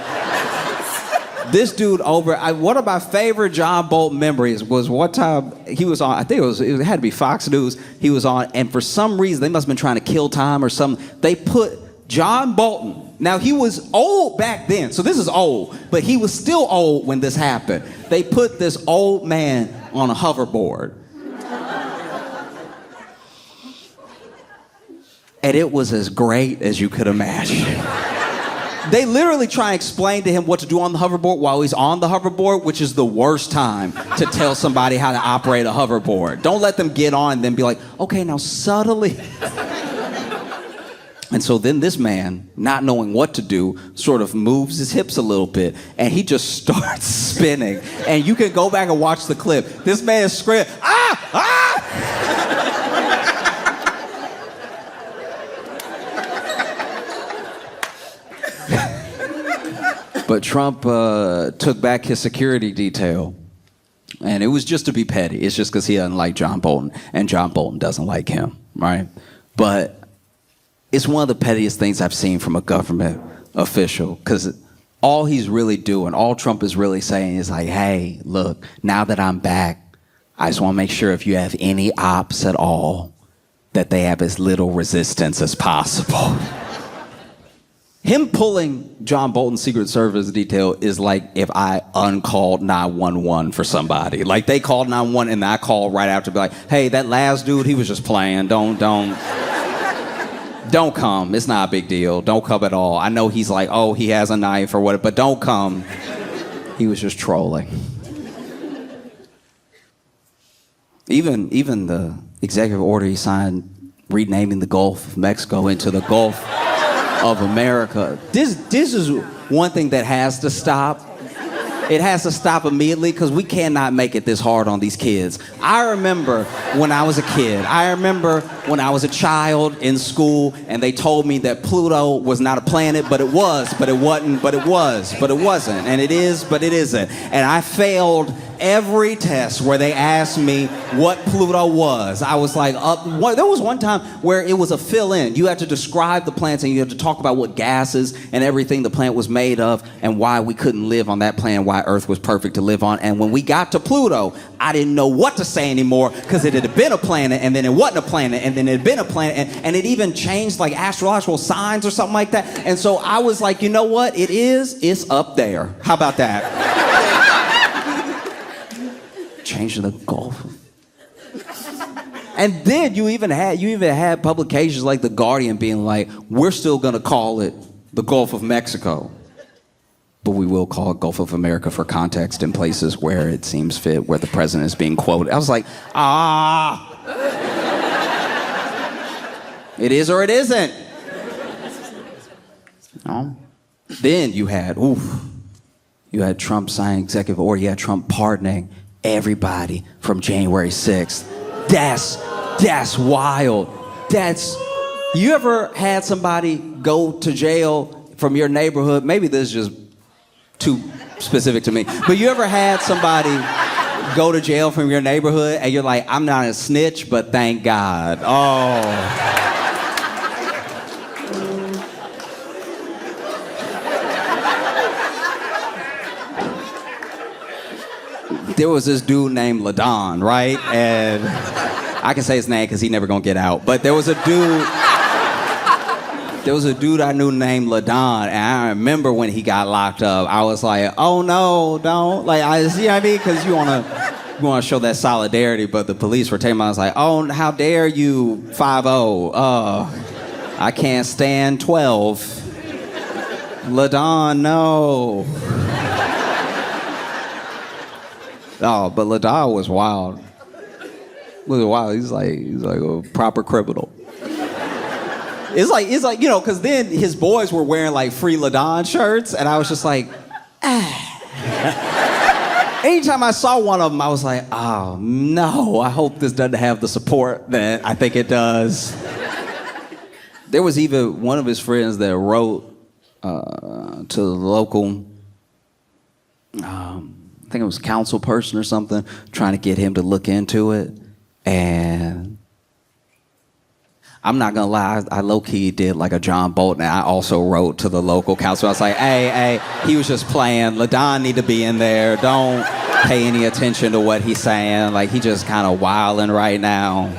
This dude one of my favorite John Bolton memories was one time he was on, I think it had to be Fox News, he was on, and for some reason, they must have been trying to kill time or something. They put John Bolton, now he was old back then, so this is old, but he was still old when this happened. They put this old man on a hoverboard. And it was as great as you could imagine. They literally try and explain to him what to do on the hoverboard while he's on the hoverboard, which is the worst time to tell somebody how to operate a hoverboard. Don't let them get on and then be like, okay, now subtly. And so then this man, not knowing what to do, sort of moves his hips a little bit, and he just starts spinning. And you can go back and watch the clip. This man is screaming, ah, ah! But Trump took back his security detail, and it was just to be petty. It's just because he doesn't like John Bolton, and John Bolton doesn't like him, right? But it's one of the pettiest things I've seen from a government official, because all he's really doing, all Trump is really saying is like, hey, look, now that I'm back, I just want to make sure if you have any ops at all, that they have as little resistance as possible. Him pulling John Bolton's Secret Service detail is like if I uncalled 911 for somebody. Like they called 911 and I called right after, be like, hey, that last dude, he was just playing. Don't come. It's not a big deal. Don't come at all. I know he's like, oh, he has a knife or whatever, but don't come. He was just trolling. Even the executive order he signed renaming the Gulf of Mexico into the Gulf of America. This is one thing that has to stop. It has to stop immediately because we cannot make it this hard on these kids. I remember when I was a kid. I remember when I was a child in school and they told me that Pluto was not a planet, but it was, but it wasn't, but it was, but it wasn't, and it is, but it isn't. And I failed every test where they asked me what Pluto was. I was like, there was one time where it was a fill-in. You had to describe the plants and you had to talk about what gases and everything the plant was made of and why we couldn't live on that planet, why Earth was perfect to live on. And when we got to Pluto, I didn't know what to say anymore because it had been a planet and then it wasn't a planet and then it had been a planet and it even changed like astrological signs or something like that. And so I was like, you know what? It's up there. How about that? Changing the Gulf. And then you even had publications like The Guardian being like, we're still gonna call it the Gulf of Mexico, but we will call it Gulf of America for context in places where it seems fit, where the president is being quoted. I was like, it is or it isn't. No. Then you had Trump signing executive order, you had Trump pardoning everybody from January 6th. That's wild. You ever had somebody go to jail from your neighborhood? Maybe this is just too specific to me, but you ever had somebody go to jail from your neighborhood and you're like, I'm not a snitch, but thank God. Oh. There was this dude named LaDon, right? And I can say his name because he never gonna get out. But there was a dude I knew named LaDon, and I remember when he got locked up, I was like, oh no, don't. Like, you know what I mean? Because you wanna show that solidarity, but the police were taking him. I was like, oh, how dare you, 5-0. I can't stand 12. LaDon, no. Oh, but LaDon was wild. He's like a proper criminal. It's like, you know, because then his boys were wearing like free LaDon shirts, and I was just like, Anytime I saw one of them, I was like, oh no, I hope this doesn't have the support that I think it does. There was even one of his friends that wrote to the local, I think it was council person or something, trying to get him to look into it. And I'm not gonna lie, I low-key did like a John Bolton, and I also wrote to the local council. I was like, hey, he was just playing. LaDon need to be in there. Don't pay any attention to what he's saying. Like, he just kind of wilding right now.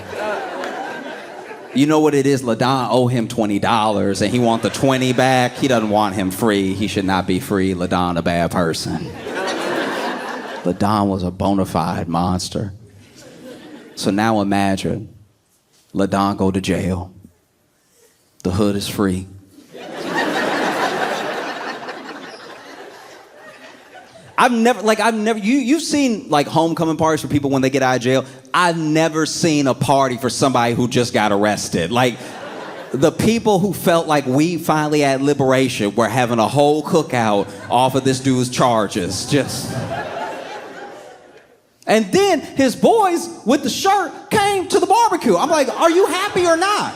You know what it is? LaDon owe him $20, and he want the 20 back. He doesn't want him free. He should not be free. LaDon a bad person. LaDon was a bona fide monster. So now imagine LaDon go to jail. The hood is free. You've seen like homecoming parties for people when they get out of jail. I've never seen a party for somebody who just got arrested. Like, the people who felt like we finally had liberation were having a whole cookout off of this dude's charges. And then his boys with the shirt came to the barbecue. I'm like, are you happy or not?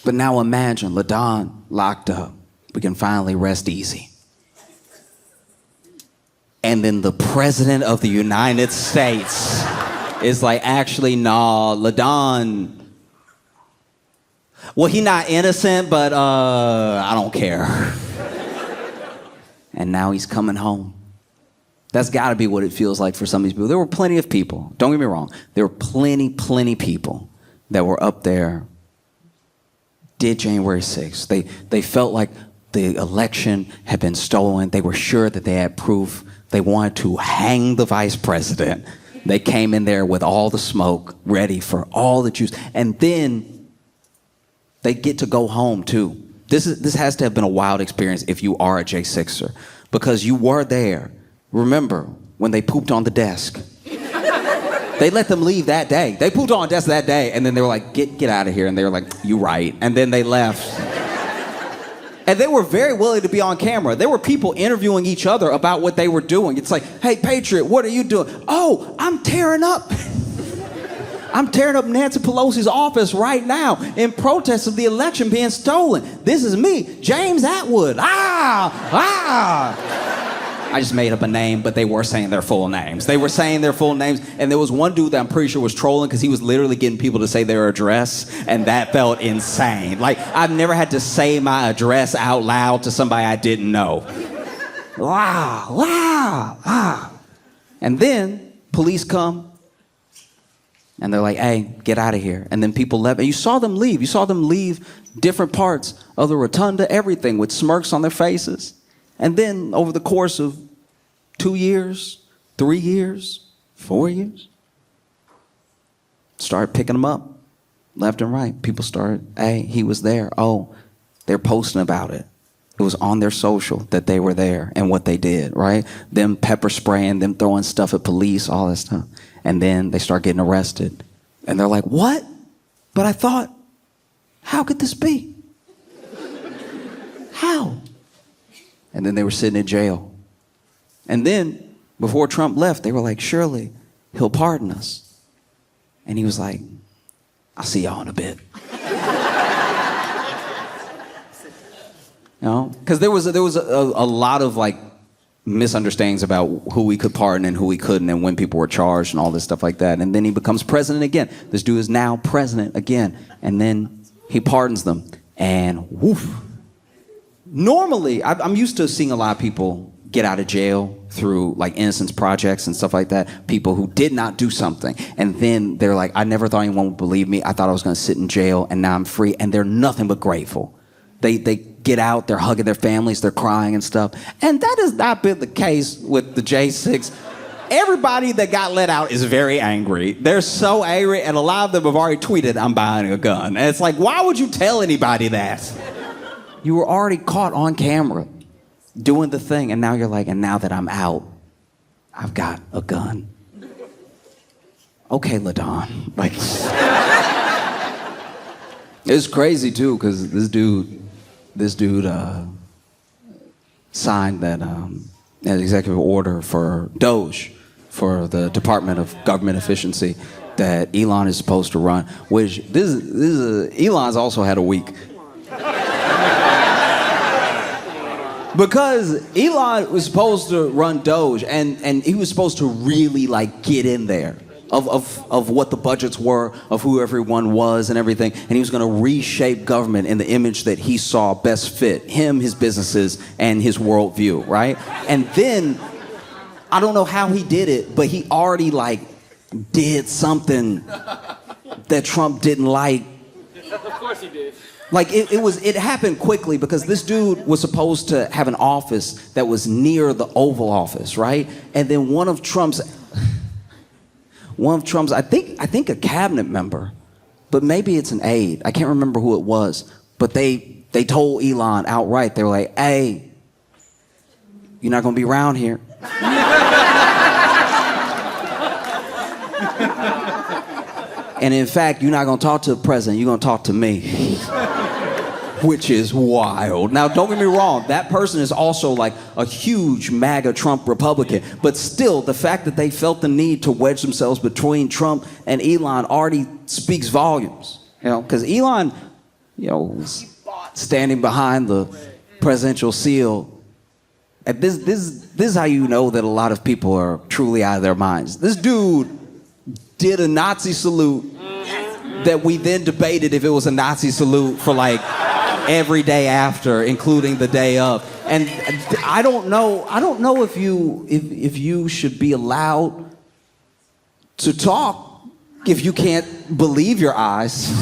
But now imagine LaDon locked up. We can finally rest easy. And then the president of the United States is like, actually, nah, LaDon, well, he not innocent, but I don't care. And now he's coming home. That's got to be what it feels like for some of these people. There were plenty of people, don't get me wrong, there were plenty people that were up there, did January 6th. They felt like the election had been stolen. They were sure that they had proof. They wanted to hang the vice president. They came in there with all the smoke, ready for all the juice. And then they get to go home too. This has to have been a wild experience if you are a J6er, because you were there. Remember when they pooped on the desk? They let them leave that day. They pooped on the desk that day, and then they were like, get out of here. And they were like, you right. And then they left. And they were very willing to be on camera. There were people interviewing each other about what they were doing. It's like, hey, Patriot, what are you doing? Oh, I'm tearing up. I'm tearing up Nancy Pelosi's office right now in protest of the election being stolen. This is me, James Atwood. I just made up a name, but they were saying their full names. They were saying their full names, and there was one dude that I'm pretty sure was trolling because he was literally getting people to say their address, and that felt insane. Like, I've never had to say my address out loud to somebody I didn't know. And then police come, and they're like, hey, get out of here. And then people left, and you saw them leave. You saw them leave different parts of the rotunda, everything, with smirks on their faces. And then over the course of 2 years, 3 years, 4 years, started picking them up left and right. People started, hey, he was there. Oh, they're posting about it. It was on their social that they were there and what they did, right? Them pepper spraying, them throwing stuff at police, all that stuff. And then they start getting arrested. And they're like, what? But I thought, how could this be? How? And then they were sitting in jail. And then, before Trump left, they were like, surely he'll pardon us. And he was like, I'll see y'all in a bit. You know? Because there was a lot of like misunderstandings about who we could pardon and who we couldn't and when people were charged and all this stuff like that. And then he becomes president again. This dude is now president again. And then he pardons them. And woof. Normally, I'm used to seeing a lot of people get out of jail through like innocence projects and stuff like that. People who did not do something. And then they're like, I never thought anyone would believe me. I thought I was going to sit in jail and now I'm free. And they're nothing but grateful. They get out, they're hugging their families, they're crying and stuff. And that has not been the case with the J6. Everybody that got let out is very angry. They're so angry, and a lot of them have already tweeted, I'm buying a gun. And it's like, why would you tell anybody that? You were already caught on camera doing the thing, and now you're like, and now that I'm out, I've got a gun. Okay, LaDon. Like, it's crazy too, because this dude signed that executive order for Doge, for the Department of Government Efficiency, that Elon is supposed to run. Which Elon's also had a week. Because Elon was supposed to run Doge, and he was supposed to really like get in there of what the budgets were, of who everyone was and everything, and he was going to reshape government in the image that he saw best fit him, his businesses, and his worldview, right? And then, I don't know how he did it, but he already like did something that Trump didn't like. Of course he did. Like it happened quickly because this dude was supposed to have an office that was near the Oval Office, right? And then one of Trump's, I think a cabinet member, but maybe it's an aide. I can't remember who it was, but they told Elon outright. They were like, "Hey, you're not gonna be around here." And in fact, you're not gonna talk to the president. You're gonna talk to me. Which is wild. Now, don't get me wrong, that person is also like a huge MAGA Trump Republican, but still, the fact that they felt the need to wedge themselves between Trump and Elon already speaks volumes, you know, because Elon, you know, was standing behind the presidential seal. And this is how you know that a lot of people are truly out of their minds. This dude did a Nazi salute that we then debated if it was a Nazi salute for like every day after, including the day of. And I don't know if you should be allowed to talk if you can't believe your eyes. Do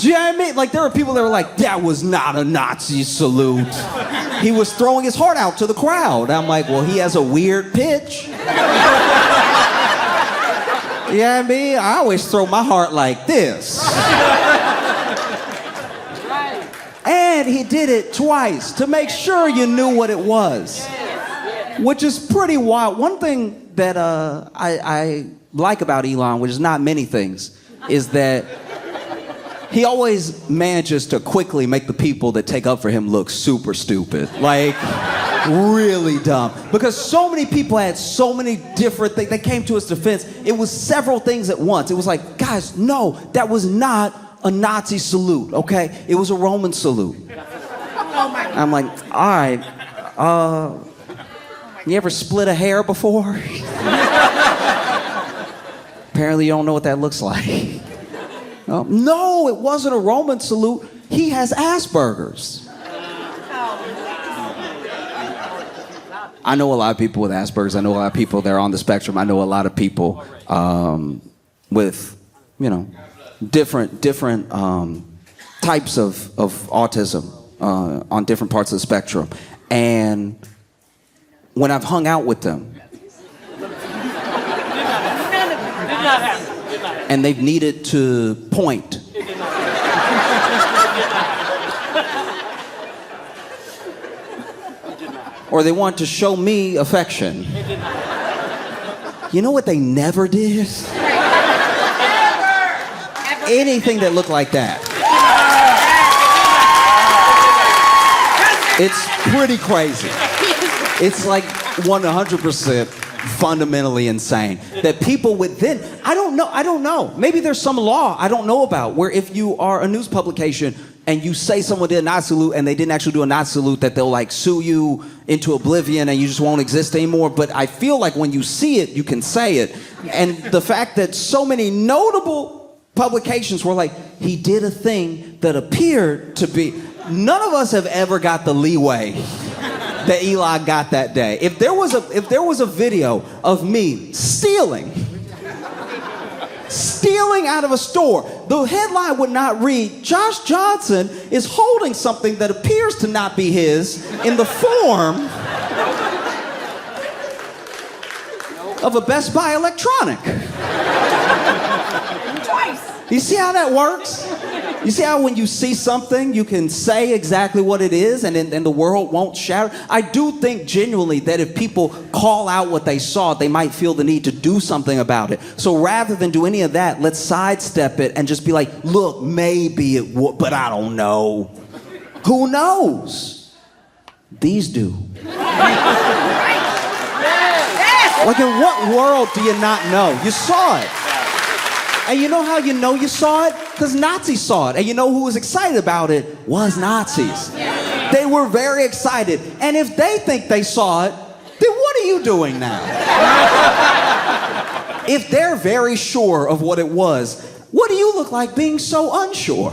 you know what I mean? Like, there were people that were like, that was not a Nazi salute. He was throwing his heart out to the crowd. I'm like, well, he has a weird pitch. You know what I mean? I always throw my heart like this. And he did it twice to make sure you knew what it was, which is pretty wild. One thing that I like about Elon, which is not many things, is that he always manages to quickly make the people that take up for him look super stupid. Like, really dumb. Because so many people had so many different things. They came to his defense. It was several things at once. It was like, guys, no, that was not a Nazi salute, okay? It was a Roman salute. I'm like, all right, you ever split a hair before? Apparently you don't know what that looks like. No, it wasn't a Roman salute. He has Asperger's. I know a lot of people with Asperger's. I know a lot of people that are on the spectrum. I know a lot of people with, you know, different types of autism on different parts of the spectrum. And when I've hung out with them, and they've needed to point, or they want to show me affection, you know what they never did? Anything that looked like that. It's pretty crazy. It's like 100% fundamentally insane that people within, I don't know. Maybe there's some law I don't know about where if you are a news publication and you say someone did a Nazi salute and they didn't actually do a Nazi salute, that they'll like sue you into oblivion and you just won't exist anymore. But I feel like when you see it, you can say it. And the fact that so many notable publications were like, he did a thing that appeared to be, none of us have ever got the leeway that Eli got that day. If there was a video of me stealing out of a store, the headline would not read, Josh Johnson is holding something that appears to not be his in the form of a Best Buy electronic. You see how that works? You see how when you see something, you can say exactly what it is and the world won't shatter? I do think genuinely that if people call out what they saw, they might feel the need to do something about it. So rather than do any of that, let's sidestep it and just be like, look, maybe it would, but I don't know. Who knows? These do. Like, in what world do you not know? You saw it. And you know how you know you saw it? Because Nazis saw it. And you know who was excited about it? Was Nazis. They were very excited. And if they think they saw it, then what are you doing now? If they're very sure of what it was, what do you look like being so unsure?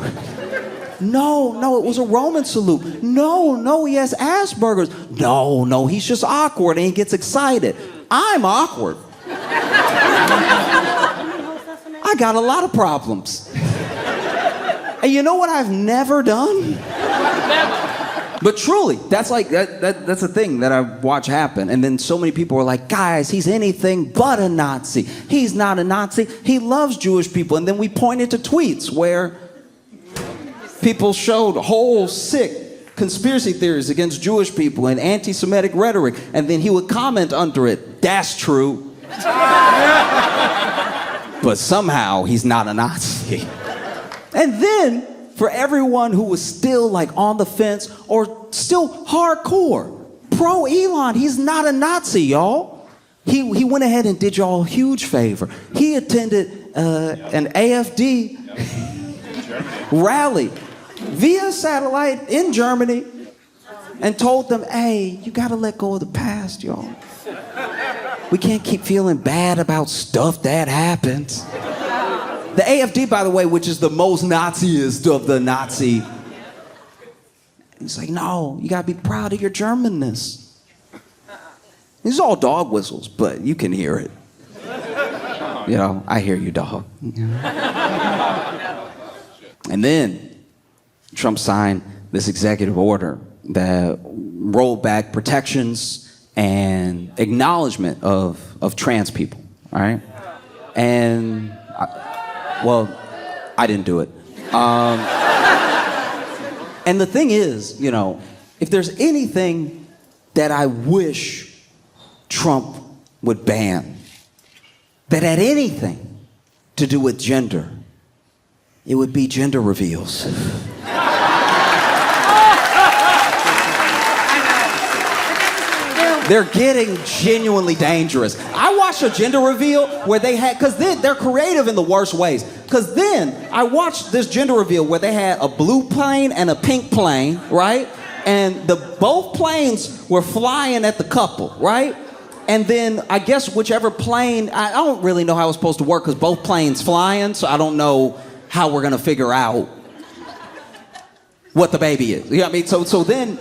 No, it was a Roman salute. No, he has Asperger's. No, he's just awkward and he gets excited. I'm awkward. I got a lot of problems. And you know what I've never done? But truly, that's like that's a thing that I watch happen. And then so many people are like, guys, he's anything but a Nazi. He's not a Nazi. He loves Jewish people. And then we pointed to tweets where people showed whole sick conspiracy theories against Jewish people and anti-Semitic rhetoric. And then he would comment under it, that's true. But somehow he's not a Nazi. And then for everyone who was still like on the fence or still hardcore, pro Elon, he's not a Nazi, y'all. He went ahead and did y'all a huge favor. He attended an AFD rally via satellite in Germany and told them, hey, you gotta let go of the past, y'all. We can't keep feeling bad about stuff that happens. The AFD, by the way, which is the most Naziest of the Nazi, he's like, no, you gotta be proud of your Germanness. These are all dog whistles, but you can hear it. You know, I hear you, dog. And then Trump signed this executive order that rolled back protections and acknowledgement of trans people, all right? And, I didn't do it. And the thing is, you know, if there's anything that I wish Trump would ban that had anything to do with gender, It would be gender reveals. They're getting genuinely dangerous. I watched a gender reveal where they had, because they're creative in the worst ways. Because then I watched this gender reveal where they had a blue plane and a pink plane, right? And both planes were flying at the couple, right? And then I guess whichever plane, I don't really know how it's supposed to work because both planes flying, so I don't know how we're gonna figure out what the baby is. You know what I mean? So then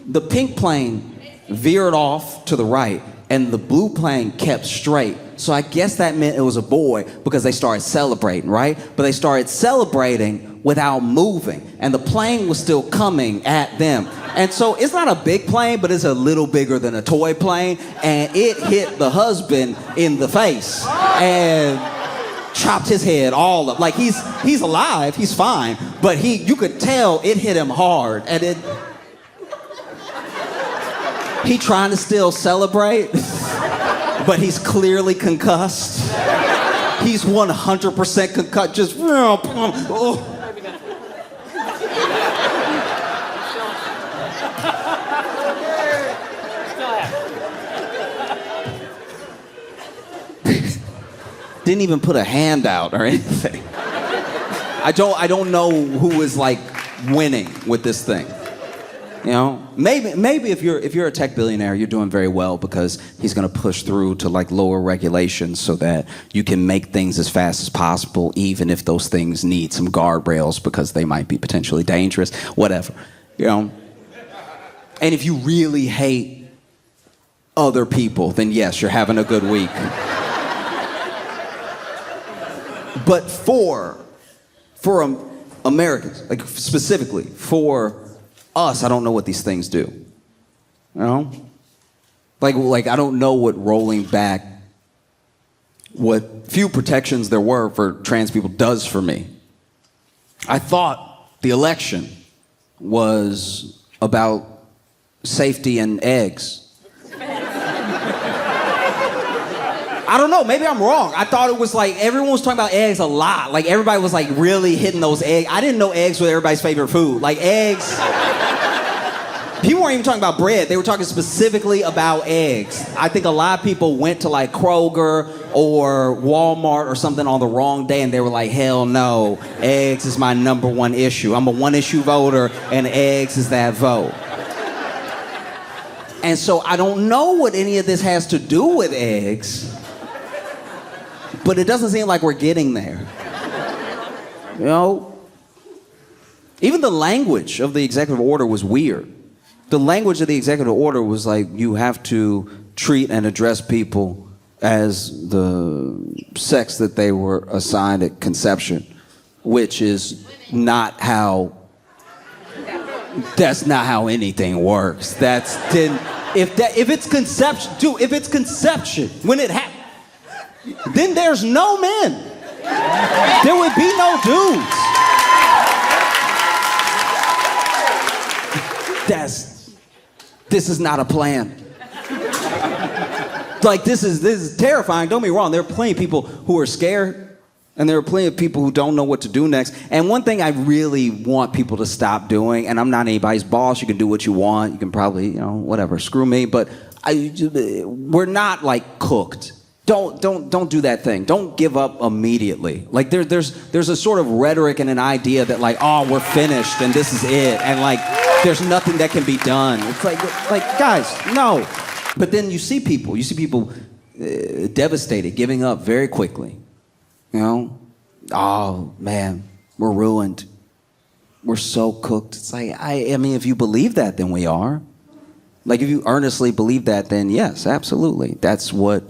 the pink plane veered off to the right and the blue plane kept straight. So I guess that meant it was a boy because they started celebrating, right? But they started celebrating without moving and the plane was still coming at them. And so it's not a big plane, but it's a little bigger than a toy plane and it hit the husband in the face and chopped his head all up. Like he's alive, he's fine, but you could tell it hit him hard and he trying to still celebrate, but he's clearly concussed. He's 100% concussed, just oh. Didn't even put a hand out or anything. I don't know who is like winning with this thing. You know, maybe if you're a tech billionaire, you're doing very well because he's gonna push through to like lower regulations so that you can make things as fast as possible, even if those things need some guardrails because they might be potentially dangerous, whatever. You know. And if you really hate other people, then yes, you're having a good week. But for Americans, like specifically for us, I don't know what these things do. You know? Like I don't know what rolling back, what few protections there were for trans people does for me. I thought the election was about safety and eggs. I don't know, maybe I'm wrong. I thought it was like everyone was talking about eggs a lot. Like everybody was like really hitting those eggs. I didn't know eggs were everybody's favorite food. Like eggs. People weren't even talking about bread. They were talking specifically about eggs. I think a lot of people went to like Kroger or Walmart or something on the wrong day and they were like, hell no, eggs is my number one issue. I'm a one issue voter and eggs is that vote. And so I don't know what any of this has to do with eggs, but it doesn't seem like we're getting there. You know? Even the language of the executive order was weird. The language of the executive order was like, you have to treat and address people as the sex that they were assigned at conception, which is not how, that's not how anything works. If it's conception, when it happens, then there's no men. There would be no dudes. This is not a plan. Like this is terrifying. Don't get me wrong. There are plenty of people who are scared, and there are plenty of people who don't know what to do next. And one thing I really want people to stop doing, and I'm not anybody's boss. You can do what you want. You can probably, whatever. Screw me. But we're not like cooked. Don't do that thing. Don't give up immediately. Like there's a sort of rhetoric and an idea that like, oh, we're finished and this is it, and like there's nothing that can be done. It's like guys, no. But then you see people devastated, giving up very quickly. You know, oh man, we're ruined. We're so cooked. It's like I mean, if you believe that, then we are. Like if you earnestly believe that, then yes, absolutely, that's what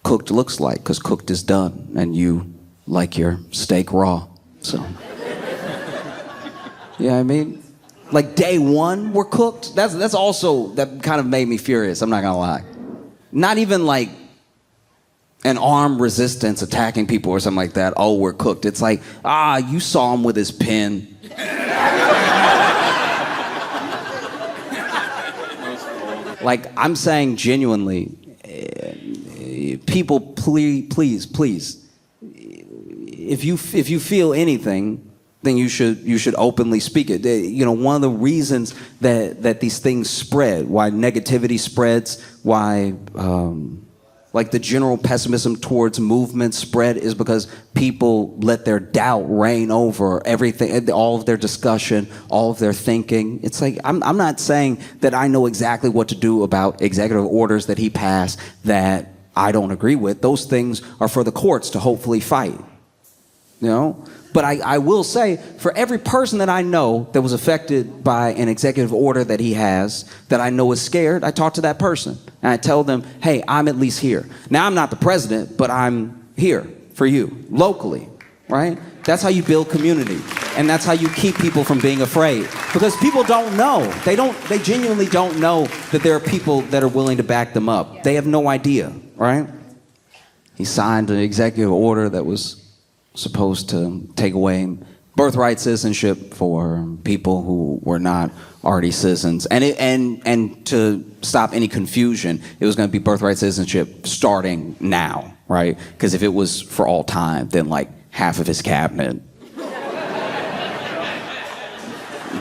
cooked looks like, because cooked is done, and you like your steak raw. So, yeah, I mean, like day one we're cooked. That's also, that kind of made me furious. I'm not gonna lie. Not even like an armed resistance attacking people or something like that. Oh, we're cooked. It's like, you saw him with his pen. Like I'm saying genuinely. People, please, if you feel anything, then you should openly speak it. You know, one of the reasons that these things spread, why negativity spreads, why like the general pessimism towards movements spread, is because people let their doubt reign over everything, all of their discussion, all of their thinking. It's like, I'm not saying that I know exactly what to do about executive orders that he passed that I don't agree with. Those things are for the courts to hopefully fight, you know? But I will say, for every person that I know that was affected by an executive order that he has, that I know is scared, I talk to that person. And I tell them, hey, I'm at least here. Now, I'm not the president, but I'm here for you, locally, right? That's how you build community. And that's how you keep people from being afraid. Because people don't know. They genuinely don't know that there are people that are willing to back them up. They have no idea, right? He signed an executive order that was supposed to take away birthright citizenship for people who were not already citizens, and to stop any confusion, it was going to be birthright citizenship starting now, right? Because if it was for all time, then like half of his cabinet,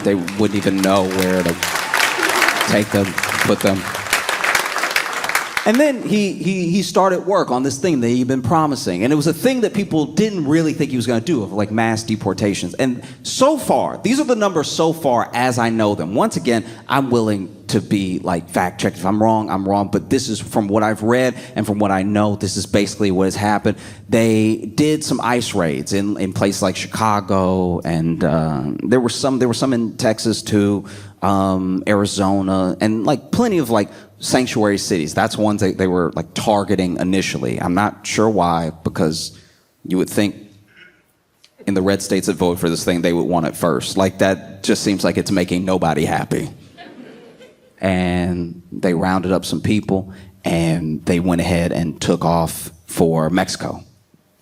they wouldn't even know where to take them, put them. And then he started work on this thing that he'd been promising. And it was a thing that people didn't really think he was going to do, of like mass deportations. And so far, these are the numbers so far as I know them. Once again, I'm willing to be like fact checked. If I'm wrong. But this is from what I've read and from what I know, this is basically what has happened. They did some ICE raids in places like Chicago, and there were some in Texas too, Arizona, and like plenty of like sanctuary cities. That's ones they were like targeting initially. I'm not sure why, because you would think in the red states that vote for this thing, they would want it first. Like, that just seems like it's making nobody happy. And they rounded up some people and they went ahead and took off for Mexico.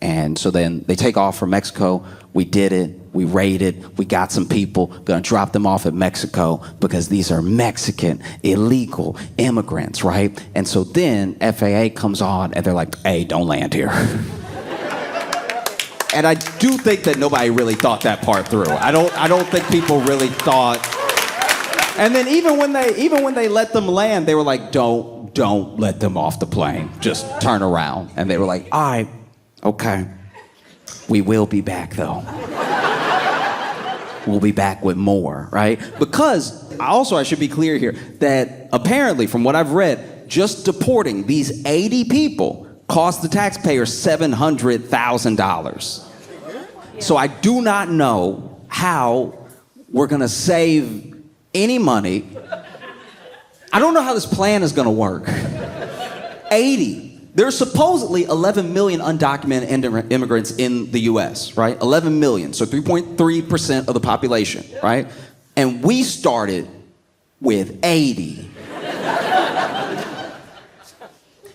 And so then they take off from Mexico. We did it. We raided. We got some people. Gonna drop them off at Mexico because these are Mexican illegal immigrants, right? And so then FAA comes on and they're like, hey, don't land here. And I do think that nobody really thought that part through. I don't think people really thought. And then even when they let them land, they were like, don't let them off the plane. Just turn around. And they were like, all right. Okay, we will be back though. We'll be back with more, right? Because I should be clear here that apparently, from what I've read, just deporting these 80 people cost the taxpayers $700,000. So I do not know how we're gonna save any money. I don't know how this plan is gonna work. 80. There's supposedly 11 million undocumented immigrants in the US, right? 11 million, so 3.3% of the population, right? And we started with 80.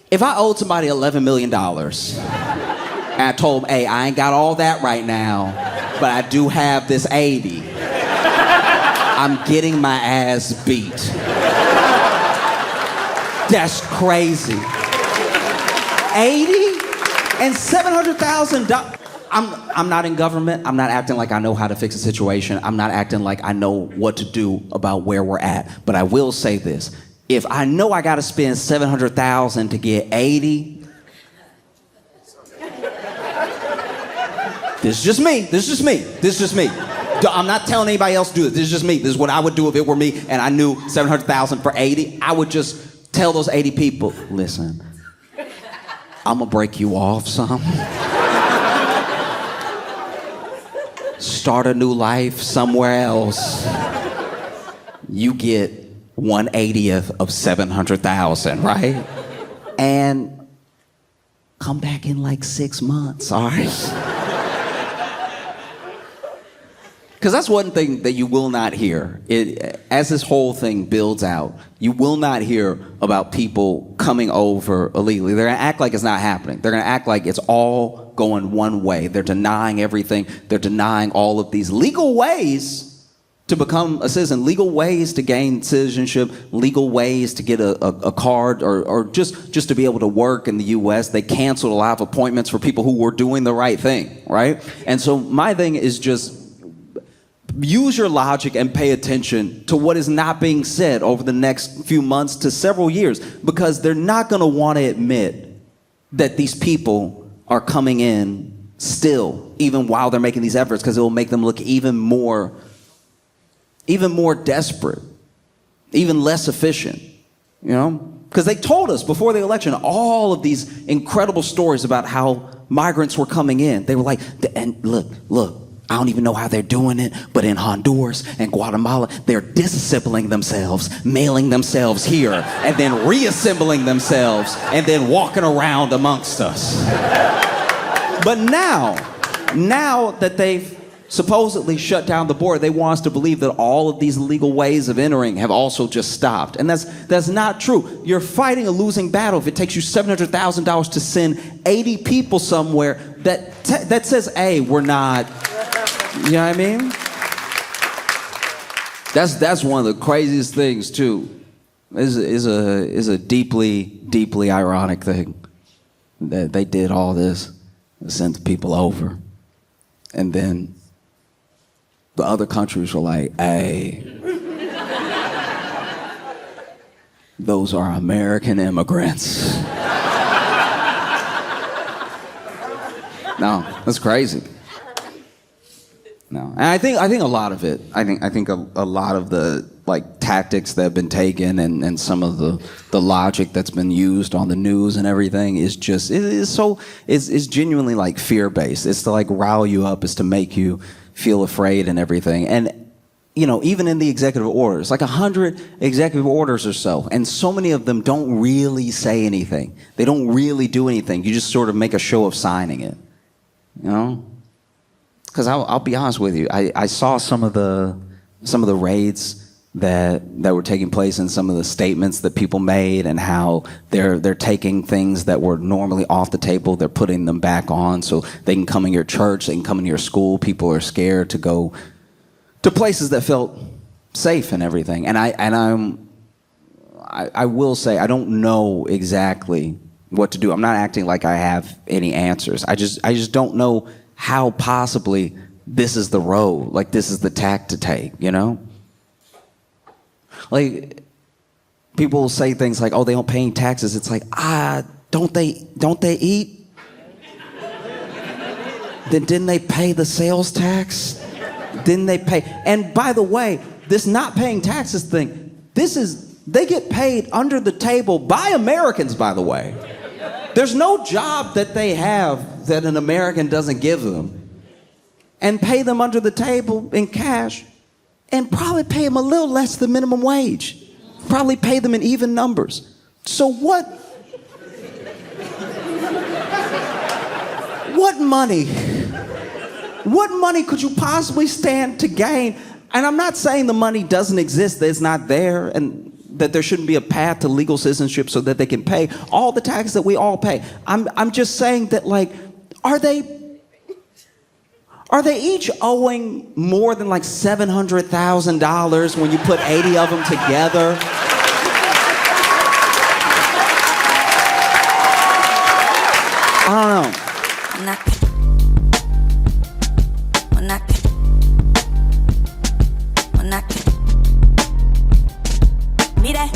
If I owed somebody $11 million, and I told them, hey, I ain't got all that right now, but I do have this 80, I'm getting my ass beat. That's crazy. 80 and $700,000. I'm not in government. I'm not acting like I know how to fix a situation. I'm not acting like I know what to do about where we're at. But I will say this. If I know I got to spend $700,000 to get 80, this is just me. I'm not telling anybody else to do it. This is just me. This is what I would do if it were me and I knew $700,000 for 80. I would just tell those 80 people, listen, I'm gonna break you off some. Start a new life somewhere else. You get 1/80th of 700,000, right? And come back in like 6 months, all right? Because that's one thing that you will not hear. As this whole thing builds out, you will not hear about people coming over illegally. They're going to act like it's not happening. They're going to act like it's all going one way. They're denying everything. They're denying all of these legal ways to become a citizen, legal ways to gain citizenship, legal ways to get a card, or just to be able to work in the U.S. They canceled a lot of appointments for people who were doing the right thing, right? And so my thing is just, use your logic and pay attention to what is not being said over the next few months to several years, because they're not going to want to admit that these people are coming in still, even while they're making these efforts, because it will make them look even more desperate, even less efficient, you know? Because they told us before the election all of these incredible stories about how migrants were coming in. They were like, and look, I don't even know how they're doing it, but in Honduras and Guatemala, they're disassembling themselves, mailing themselves here, and then reassembling themselves, and then walking around amongst us. But now that they've supposedly shut down the border, they want us to believe that all of these legal ways of entering have also just stopped. And that's not true. You're fighting a losing battle if it takes you $700,000 to send 80 people somewhere that says, hey, we're not, you know what I mean? That's one of the craziest things too. Is a deeply, deeply ironic thing that they did all this, sent the people over, and then the other countries were like, hey, those are American immigrants. No, that's crazy. No, and I think a lot of it. I think a lot of the like tactics that have been taken and some of the logic that's been used on the news and everything is just it's genuinely like fear based. It's to like rile you up. It's to make you feel afraid and everything. And you know, even in the executive orders, like 100 executive orders or so, and so many of them don't really say anything. They don't really do anything. You just sort of make a show of signing it. You know. Because I'll be honest with you, I saw some of the raids that were taking place and some of the statements that people made and how they're taking things that were normally off the table, they're putting them back on so they can come in your church, they can come in your school. People are scared to go to places that felt safe and everything. And I will say I don't know exactly what to do. I'm not acting like I have any answers. I just don't know how possibly this is the road, like this is the tack to take, you know? Like, people will say things like, oh, they don't pay any taxes. It's like, don't they eat? Then didn't they pay the sales tax? Didn't they pay? And by the way, this not paying taxes thing, they get paid under the table by Americans, by the way. There's no job that they have that an American doesn't give them, and pay them under the table in cash, and probably pay them a little less than minimum wage. Probably pay them in even numbers. So what money could you possibly stand to gain? And I'm not saying the money doesn't exist, that it's not there, and that there shouldn't be a path to legal citizenship so that they can pay all the taxes that we all pay. I'm just saying that, like, are they each owing more than like $700,000 when you put 80 of them together? I don't know. Mira.